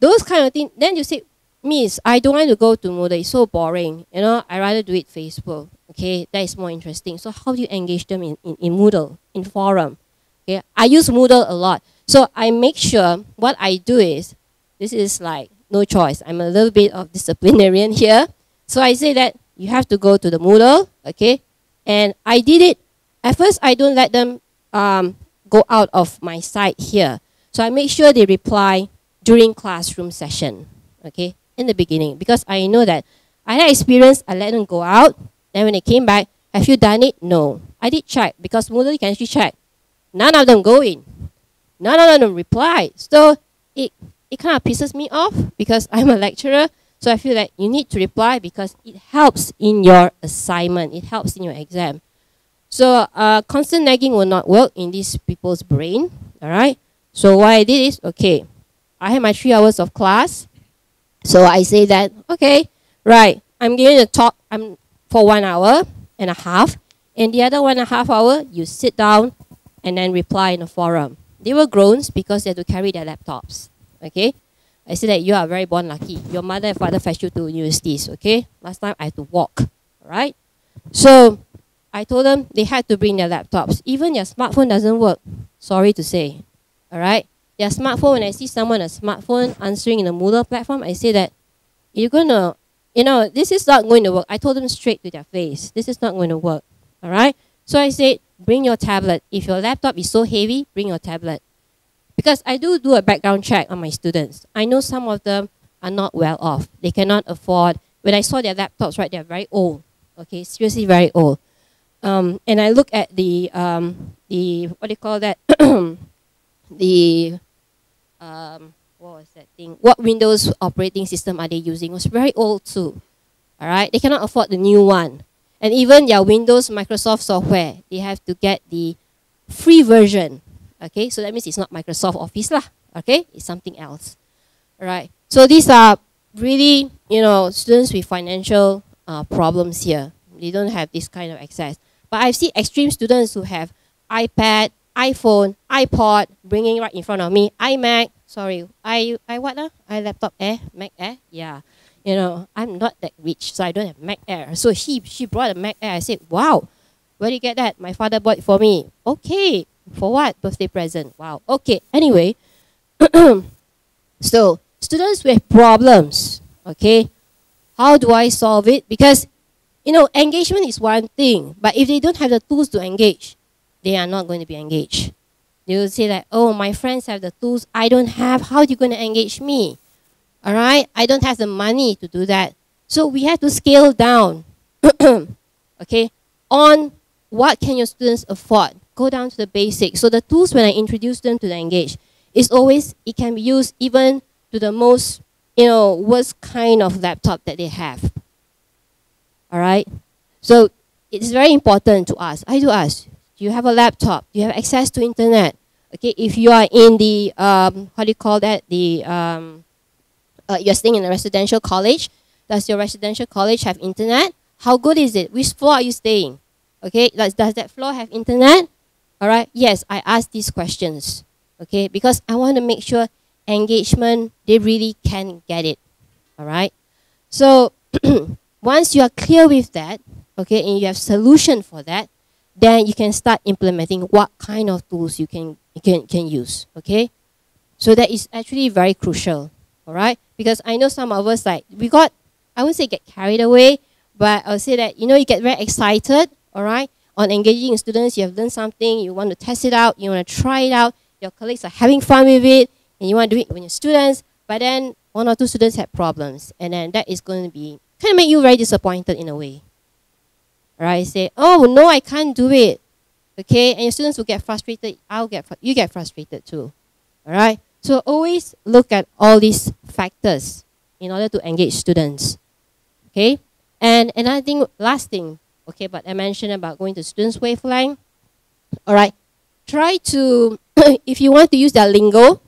those kind of things, then you say, Miss, I don't want to go to Moodle, it's so boring. You know, I rather do it Facebook, okay? That is more interesting. So how do you engage them in Moodle, in forum? Okay, I use Moodle a lot. So I make sure what I do is, this is like no choice. I'm a little bit of disciplinarian here. So I say that you have to go to the Moodle, okay? And I did it. At first, I don't let them go out of my site here. So I make sure they reply during classroom session, okay, in the beginning. Because I know that I had experience, I let them go out. Then when they came back, have you done it? No. I did check, because Moodle you can actually check. None of them go in. None of them reply. So it kind of pisses me off because I'm a lecturer. So I feel like you need to reply because it helps in your assignment. It helps in your exam. So constant nagging will not work in these people's brain. All right. So what I did is, okay, I have my 3 hours of class. So I say that, okay, right, I'm going to talk for 1 hour and a half. And the other 1.5 hours, you sit down and then reply in a forum. They were groans because they had to carry their laptops, okay? I said that you are very born lucky. Your mother and father fetched you to universities, okay? Last time I had to walk, all right? So I told them they had to bring their laptops. Even their smartphone doesn't work, sorry to say, all right? Their smartphone, when I see someone a smartphone answering in a Moodle platform, I say that you're going to, you know, this is not going to work. I told them straight to their face, this is not going to work, all right? So I said, bring your tablet. If your laptop is so heavy, bring your tablet. Because I do a background check on my students. I know some of them are not well off. They cannot afford. When I saw their laptops, right, they're very old. Okay, seriously very old. And I look at the what do you call that? what was that thing? What Windows operating system are they using? It was very old too. All right, they cannot afford the new one. And even their Windows, Microsoft software, they have to get the free version. Okay, so that means it's not Microsoft Office lah. Okay, it's something else. All right, so these are really, students with financial problems here. They don't have this kind of access. But I've seen extreme students who have iPad, iPhone, iPod, bringing right in front of me, iMac, sorry, laptop Air, Mac Air, yeah. I'm not that rich, so I don't have Mac Air. So she brought a Mac Air. I said, wow, where did you get that? My father bought it for me. Okay, for what? Birthday present. Wow, okay, anyway. So, students with problems, okay, how do I solve it? Because, engagement is one thing, but if they don't have the tools to engage, they are not going to be engaged. They will say like, oh, my friends have the tools, I don't have, how are you going to engage me? All right, I don't have the money to do that. So we have to scale down, okay, on what can your students afford. Go down to the basics. So the tools, when I introduce them to the engage, is always, it can be used even to the most, worst kind of laptop that they have. All right, so it's very important to us. I do ask, do you have a laptop? Do you have access to internet? Okay, if you are in the, how do you call that, you're staying in a residential college. Does your residential college have internet? How good is it? Which floor are you staying? Okay, does that floor have internet? All right, yes, I ask these questions. Okay, because I want to make sure engagement, they really can get it. All right, so once you are clear with that, okay, and you have solution for that, then you can start implementing what kind of tools you can use. Okay, so that is actually very crucial. All right, because I know some of us, like, I wouldn't say get carried away, but I'll say that, you get very excited, all right, on engaging students. You have learned something, you want to test it out, you want to try it out, your colleagues are having fun with it, and you want to do it with your students, but then one or two students have problems, and then that is going to be, kind of make you very disappointed in a way. All right, say, oh, no, I can't do it, okay, and your students will get frustrated, you get frustrated too, all right? So always look at all these factors in order to engage students, okay? And another thing, last thing, okay, but I mentioned about going to students' wavelength. All right, try to, if you want to use their lingo,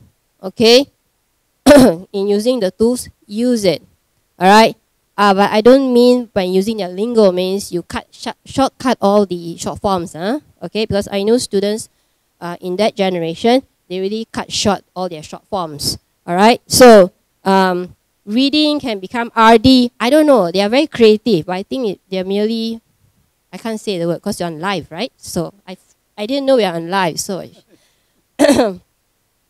okay, in using the tools, use it, all right? But I don't mean by using their lingo means you shortcut all the short forms, okay? Because I know students in that generation, they really cut short all their short forms, all right? So reading can become RD. I don't know. They are very creative, but I think they're merely, I can't say the word because you're on live, right? So I didn't know we are on live. So,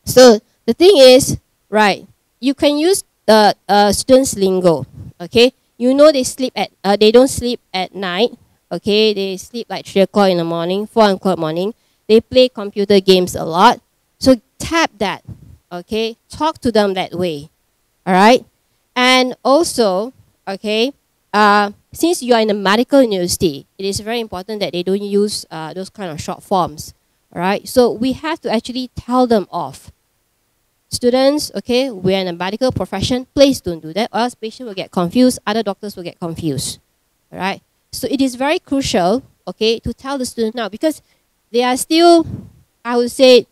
so the thing is, right, you can use the students' lingo, okay? They don't sleep at night, okay? They sleep like 3 o'clock in the morning, 4 o'clock morning. They play computer games a lot. So tap that, okay? Talk to them that way, all right? And also, okay, since you are in a medical university, it is very important that they don't use those kind of short forms, all right? So we have to actually tell them off. Students, okay, we're in a medical profession, please don't do that, or else patients will get confused, other doctors will get confused, all right? So it is very crucial, okay, to tell the student now, because they are still, I would say,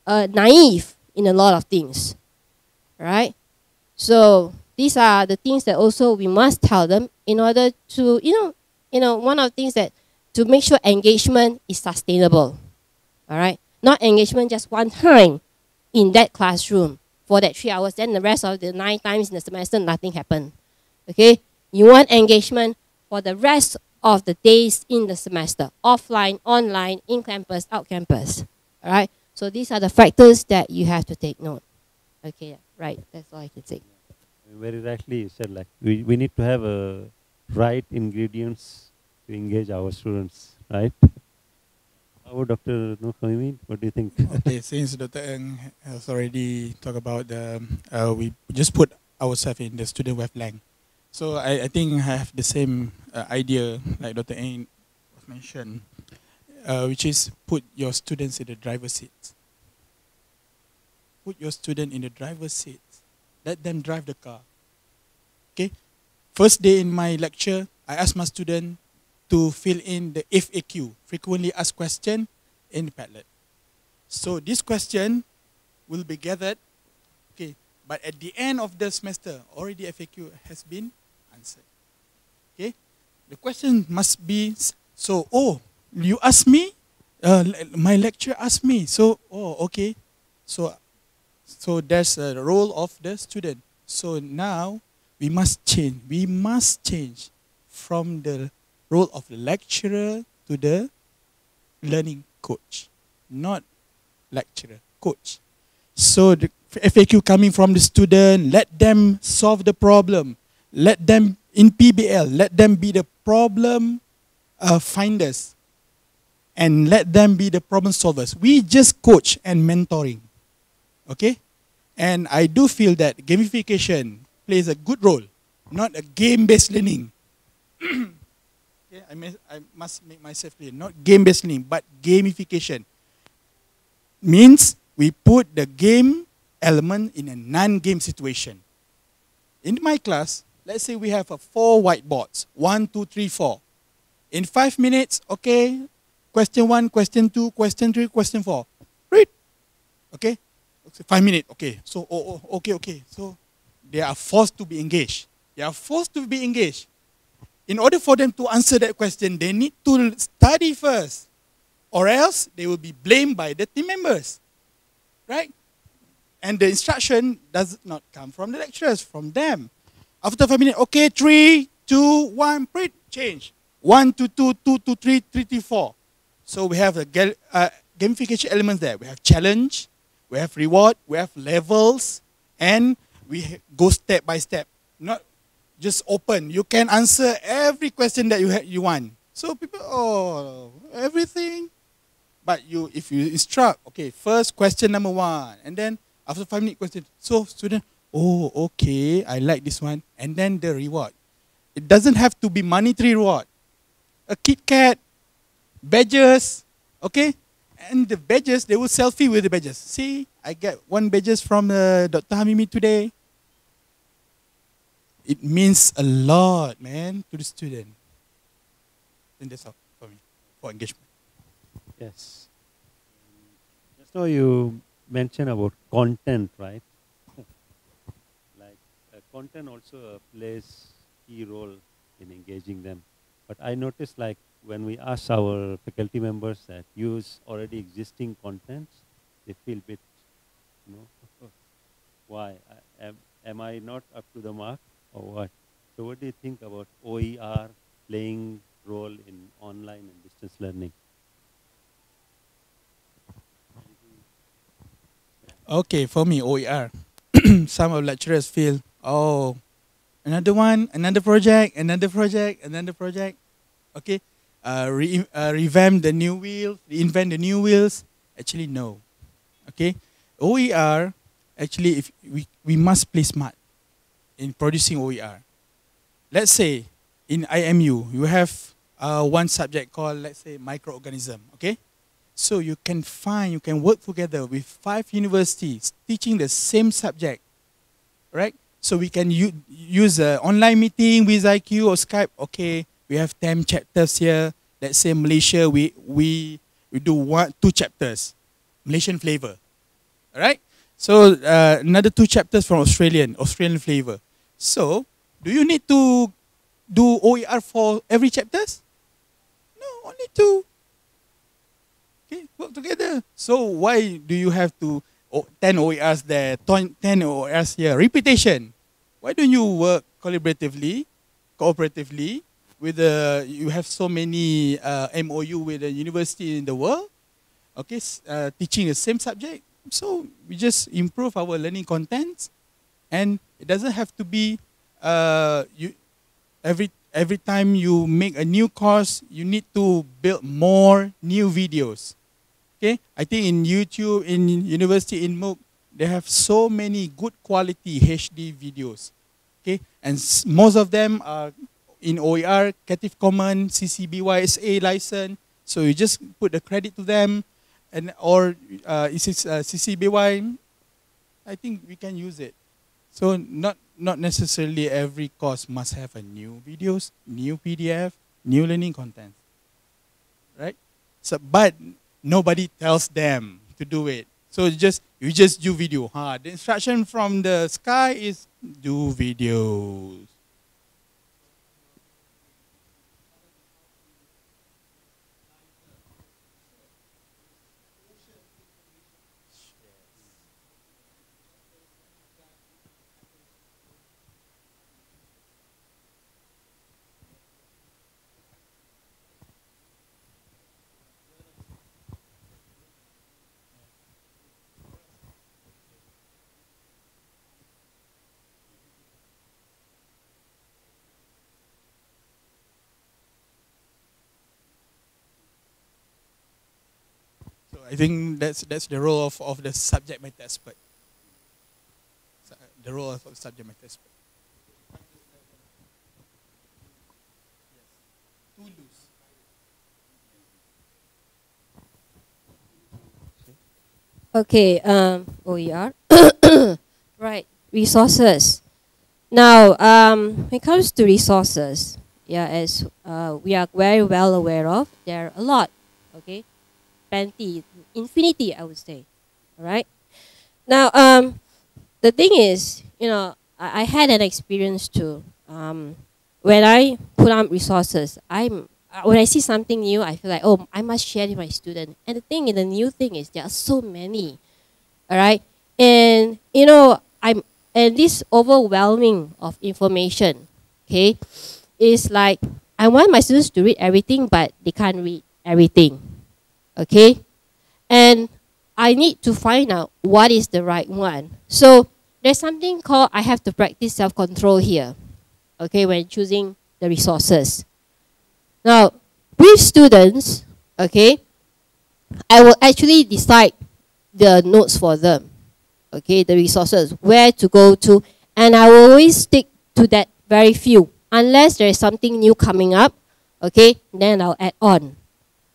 naive in a lot of things, right? So these are the things that also we must tell them in order to, one of the things that to make sure engagement is sustainable, all right? Not engagement just one time in that classroom for that 3 hours, then the rest of the 9 times in the semester, nothing happened, okay? You want engagement for the rest of the days in the semester, offline, online, in campus, out campus, all right? So these are the factors that you have to take note. Okay, right, that's all I can say. Very rightly you said, like, we need to have right ingredients to engage our students, right? How about Dr. Nokoimi? What do you think? Okay, since Dr. Ng has already talked about we just put ourselves in the student wavelength. So I think I have the same idea like Dr. Ng mentioned, which is put your students in the driver's seat. Put your student in the driver's seat. Let them drive the car. Okay. First day in my lecture, I asked my student to fill in the FAQ, frequently asked question, in the Padlet. So this question will be gathered, okay, but at the end of the semester, already FAQ has been answered. Okay, the question must be, so, oh, you asked me, my lecturer asked me, so, oh, okay, so there's a role of the student. So now we must change from the role of the lecturer to the learning coach, not lecturer, coach. So the FAQ coming from the student, let them solve the problem. Let them, in PBL, let them be the problem finders. And let them be the problem solvers. We just coach and mentoring. Okay? And I do feel that gamification plays a good role, not a game-based learning. Okay, I must make myself clear. Not game-based learning, but gamification. Means we put the game element in a non-game situation. In my class, let's say we have 4 whiteboards. 1, 2, 3, 4. In 5 minutes, okay, question 1, question 2, question 3, question 4. Read. Okay? 5 minutes, okay. So, okay. So, they are forced to be engaged. In order for them to answer that question, they need to study first. Or else, they will be blamed by the team members. Right? And the instruction does not come from the lecturers, from them. After 5 minutes, okay, 3, 2, 1, print, change. 1 to 2, 2 to 3, 3 to 4. So we have the gamification elements there. We have challenge, we have reward, we have levels, and we go step by step. Not just open. You can answer every question that you want. So people, oh, everything. But if you instruct, okay, first question number 1, and then after 5 minutes question, so student, oh, okay, I like this one, and then the reward. It doesn't have to be monetary reward. A Kit Kat, badges, okay, and the badges, they will selfie with the badges. See, I get 1 badges from Dr. Hamimi today. It means a lot, man, to the student. And that's all for me, for engagement. Yes. Just now you mentioned about content, right? Like content also plays key role in engaging them. But I noticed, like, when we ask our faculty members that use already existing contents, they feel a bit, why? Am I not up to the mark or what? So what do you think about OER playing role in online and distance learning? Okay, for me, OER. Some of lecturers feel, oh, another one, another project. Okay, revamp the new wheel, reinvent the new wheels. Actually, no. Okay, OER, actually, if we must play smart in producing OER. Let's say in IMU, you have one subject called, let's say, microorganism. Okay, so you can work together with 5 universities teaching the same subject, right? So we can use an online meeting with IQ or Skype. Okay, we have 10 chapters here. Let's say Malaysia, we do 2 chapters, Malaysian flavor, all right? So another 2 chapters from Australian flavor. So do you need to do OER for every chapters? No, only 2. Okay, work together. So why do you have to 10 OERs there, 10 OERs here? Repetition. Why don't you work cooperatively? With you have so many MOU with the university in the world. Okay, teaching the same subject. So we just improve our learning contents, and it doesn't have to be every time you make a new course, you need to build more new videos. Okay, I think in YouTube, in university, in MOOC, they have so many good quality HD videos. Okay, and most of them are in OER, Creative Commons, CC BY SA license. So you just put the credit to them, or CC BY. I think we can use it. So not necessarily every course must have a new videos, new PDF, new learning content, right? So, but nobody tells them to do it. So you just do video. The instruction from the sky is do videos. So I think that's the role of the subject matter expert. The role of subject matter expert. Okay, OER. Right, resources. Now, when it comes to resources, yeah, as we are very well aware of, there are a lot, okay? Plenty, infinity, I would say, all right? Now, the thing is, I had an experience too. When I put out resources, when I see something new, I feel like, oh, I must share it with my student. And the new thing is there are so many, all right? And, and this overwhelming of information, okay, is like, I want my students to read everything, but they can't read everything, okay? And I need to find out what is the right one. So there's something called, I have to practice self-control here, okay, when choosing the resources. Now, with students, okay, I will actually decide the notes for them, okay, the resources, where to go to, and I will always stick to that very few. Unless there is something new coming up, okay, then I'll add on,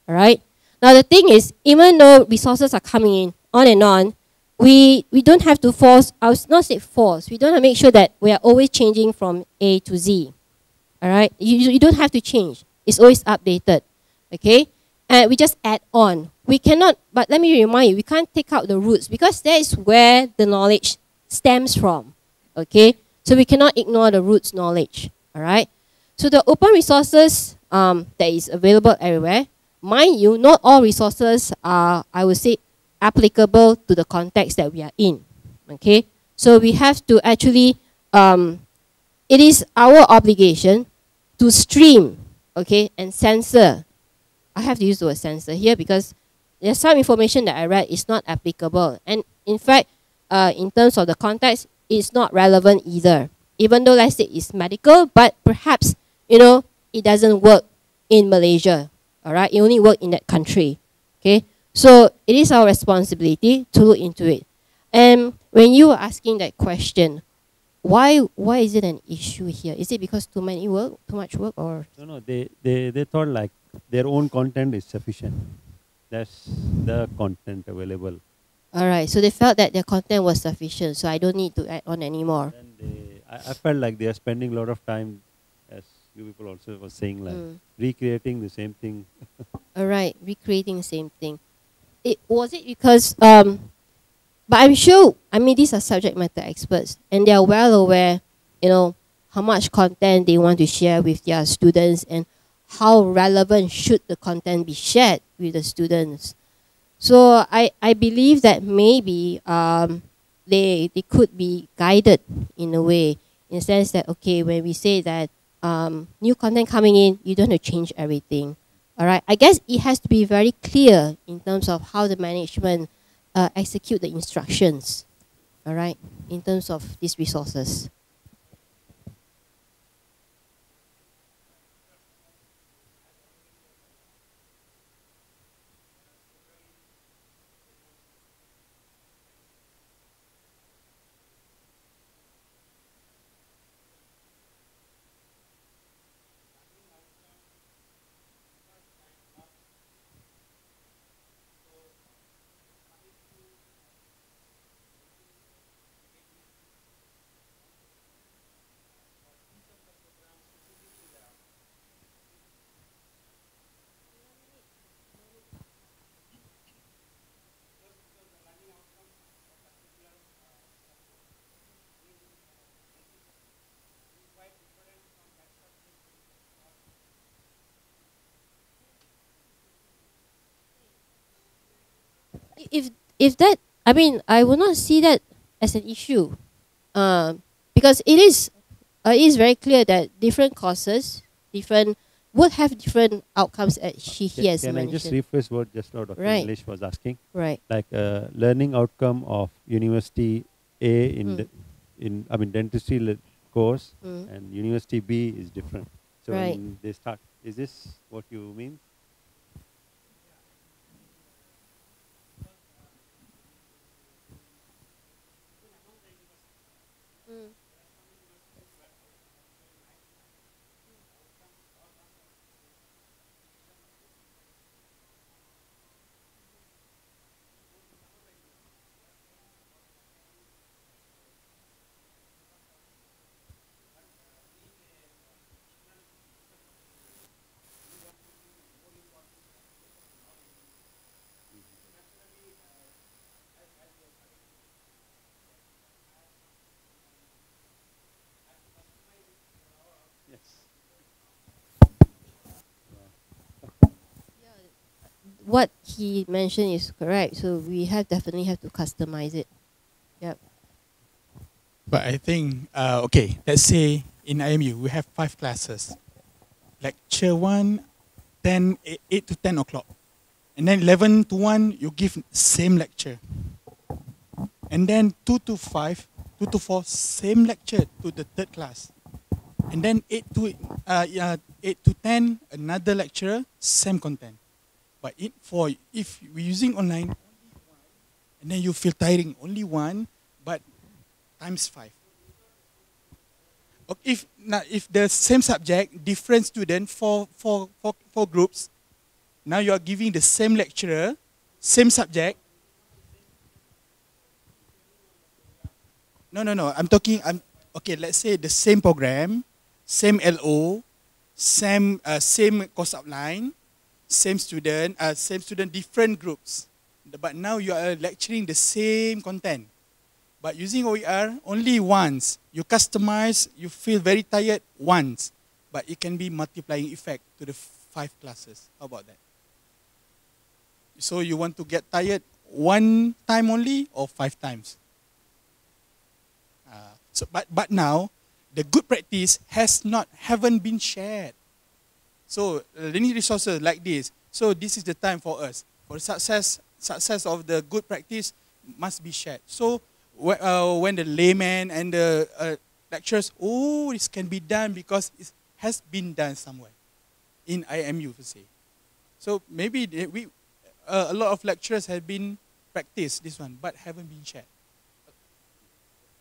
all right? Now, the thing is, even though resources are coming in, on and on, we don't have to force, I would not say force, we don't have to make sure that we are always changing from A to Z, all right? You don't have to change. It's always updated, okay? And we just add on. We cannot, but let me remind you, we can't take out the roots because that is where the knowledge stems from, okay? So we cannot ignore the roots knowledge, all right? So the open resources that is available everywhere, mind you, not all resources are, I would say, applicable to the context that we are in, okay? So we have to actually, it is our obligation to stream, okay, and censor. I have to use the word censor here because there's some information that I read is not applicable. And in fact, in terms of the context, it's not relevant either. Even though, let's say, it's medical, but perhaps, it doesn't work in Malaysia, all right? It only works in that country, okay? So it is our responsibility to look into it. And when you were asking that question, why is it an issue here? Is it because too much work, or? No, they thought like their own content is sufficient. That's the content available. All right, so they felt that their content was sufficient, so I don't need to add on anymore. And I felt like they are spending a lot of time, as you people also were saying, like recreating the same thing. All right, recreating the same thing. Was it because, but I'm sure, these are subject matter experts, and they are well aware, how much content they want to share with their students and how relevant should the content be shared with the students. So I believe that maybe they could be guided in a way, in the sense that, okay, when we say that new content coming in, you don't have to change everything. All right, I guess it has to be very clear in terms of how the management execute the instructions, all right, in terms of these resources. If that, I mean, I will not see that as an issue, because it is very clear that different courses, different would have different outcomes as he has Can I just mentioned. rephrase what just now Dr. Right. English was asking? Right. Like learning outcome of university A in dentistry course and university B is different. So Right. when they start, is this what you mean? What he mentioned is correct. So we definitely have to customize it. Yep. But I think, okay, let's say in IMU, we have 5 classes. Lecture 1, 8 to 10 o'clock. And then 11 to 1, you give same lecture. And then 2 to 5, 2 to 4, same lecture to the third class. And then 8 to 10, another lecturer, same content. But if we're using online, and then you feel tiring, only one, but times 5. Okay, if the same subject, different student, four groups, now you are giving the same lecturer, same subject. No. Okay, let's say the same program, same LO, same course outline, same student, different groups. But now you are lecturing the same content. But using OER, only once. You customize, you feel very tired once. But it can be multiplying effect to the 5 classes. How about that? So you want to get tired one time only or 5 times? But now, the good practice haven't been shared. So learning resources like this. So this is the time for us. For success of the good practice must be shared. So when the layman and the lecturers, this can be done because it has been done somewhere in IMU, to say. So maybe a lot of lecturers have been practiced this one, but haven't been shared.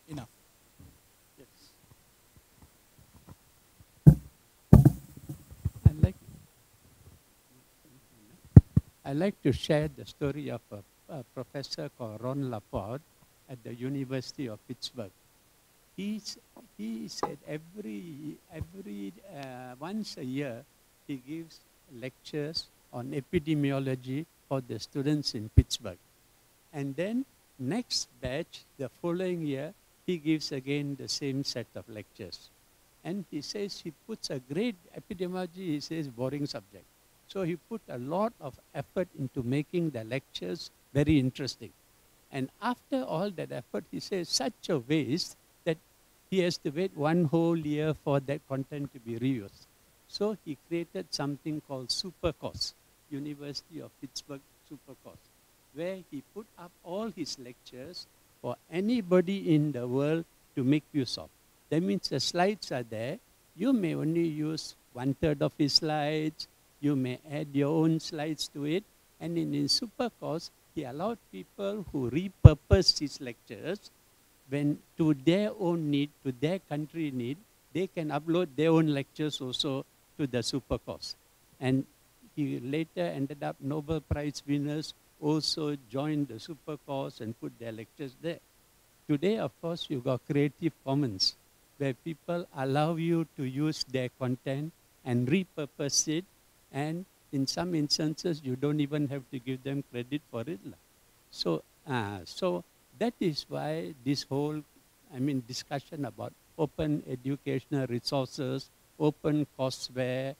Enough. I like to share the story of a professor called Ron Laporte at the University of Pittsburgh. He said every once a year he gives lectures on epidemiology for the students in Pittsburgh, and then next batch the following year he gives again the same set of lectures, and he says he puts a great epidemiology. He says boring subject. So he put a lot of effort into making the lectures very interesting. And after all that effort, he says such a waste that he has to wait one whole year for that content to be reused. So he created something called Supercourse, University of Pittsburgh Supercourse, where he put up all his lectures for anybody in the world to make use of. That means the slides are there. You may only use 1/3 of his slides. You may add your own slides to it. And in his Supercourse, he allowed people who repurpose his lectures when to their own need, to their country need, they can upload their own lectures also to the Supercourse. And he later ended up Nobel Prize winners also joined the Supercourse and put their lectures there. Today, of course, you've got Creative Commons, where people allow you to use their content and repurpose it. And in some instances, you don't even have to give them credit for it. So that is why this whole, discussion about open educational resources, open courseware.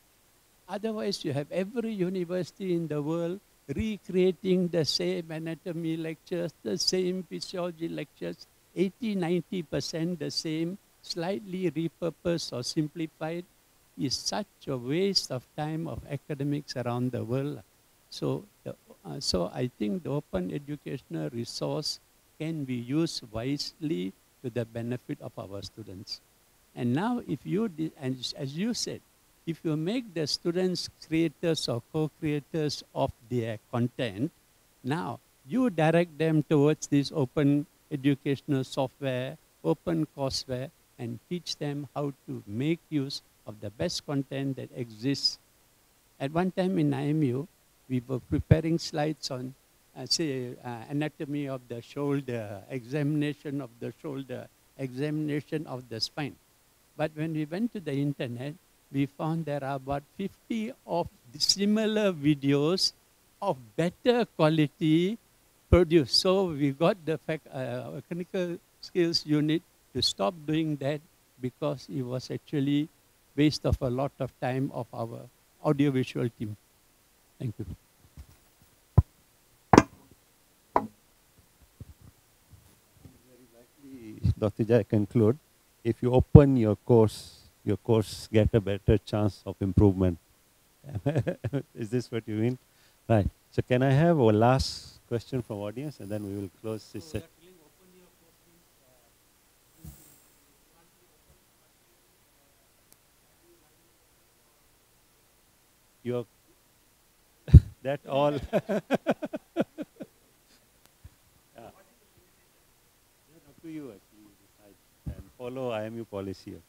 Otherwise, you have every university in the world recreating the same anatomy lectures, the same physiology lectures, 80–90% the same, slightly repurposed or simplified, is such a waste of time of academics around the world. So, so I think the open educational resource can be used wisely to the benefit of our students. And now if you, as you said, if you make the students creators or co-creators of their content, now you direct them towards this open educational software, open courseware, and teach them how to make use of the best content that exists. At one time in IMU, we were preparing slides on, anatomy of the shoulder, examination of the shoulder, examination of the spine. But when we went to the internet, we found there are about 50 of similar videos of better quality produced. So we got the clinical skills unit to stop doing that because it was actually waste of a lot of time of our audiovisual team. Thank you. Very likely, Dr. Jai, conclude, if you open your course get a better chance of improvement. Is this what you mean? Right. So can I have a last question from audience and then we will close this set. You're that all. Yeah. Up to you actually decide and follow IMU policy.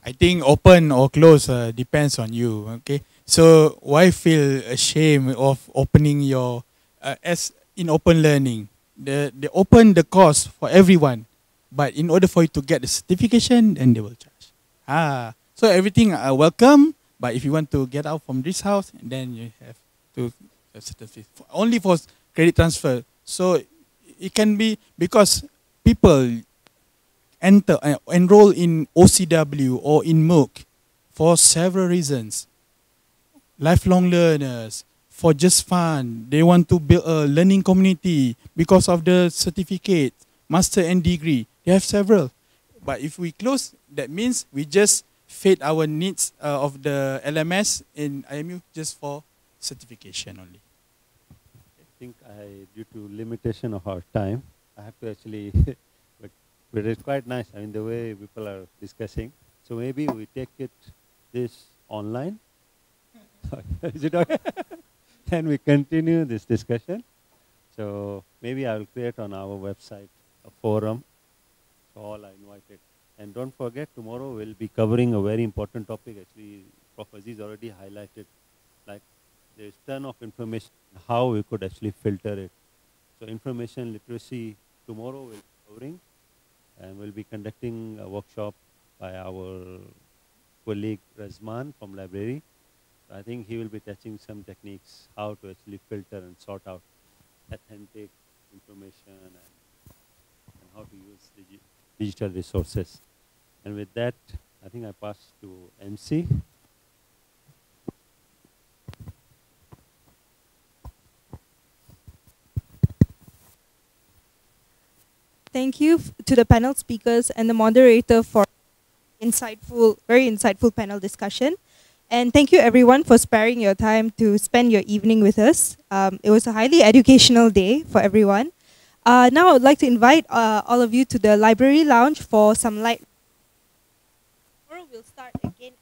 I think open or close depends on you. Okay, so why feel ashamed of opening your as in open learning? They open the course for everyone, but in order for you to get the certification, then they will charge. So everything welcome, but if you want to get out from this house, then you have to certificate only for credit transfer. So it can be because people enroll in OCW or in MOOC for several reasons. Lifelong learners, for just fun. They want to build a learning community because of the certificate, master and degree. They have several. But if we close, that means we just fed our needs of the LMS in IMU just for certification only. I think due to limitation of our time, I have to actually, but it's quite nice. I mean, the way people are discussing. So maybe we take this online. Is it okay? Then we continue this discussion. So maybe I will create on our website a forum. So all are invited. And don't forget, tomorrow we'll be covering a very important topic. Actually, Prof. Aziz already highlighted, like there's a ton of information, how we could actually filter it. So information literacy tomorrow we'll be covering, and we'll be conducting a workshop by our colleague Razman from library. I think he will be touching some techniques, how to actually filter and sort out authentic information and how to use digital resources. And with that, I think I pass to MC. Thank you to the panel speakers and the moderator for very insightful panel discussion. And thank you everyone for sparing your time to spend your evening with us. It was a highly educational day for everyone. Now I would like to invite all of you to the library lounge for some light. Tomorrow we'll start again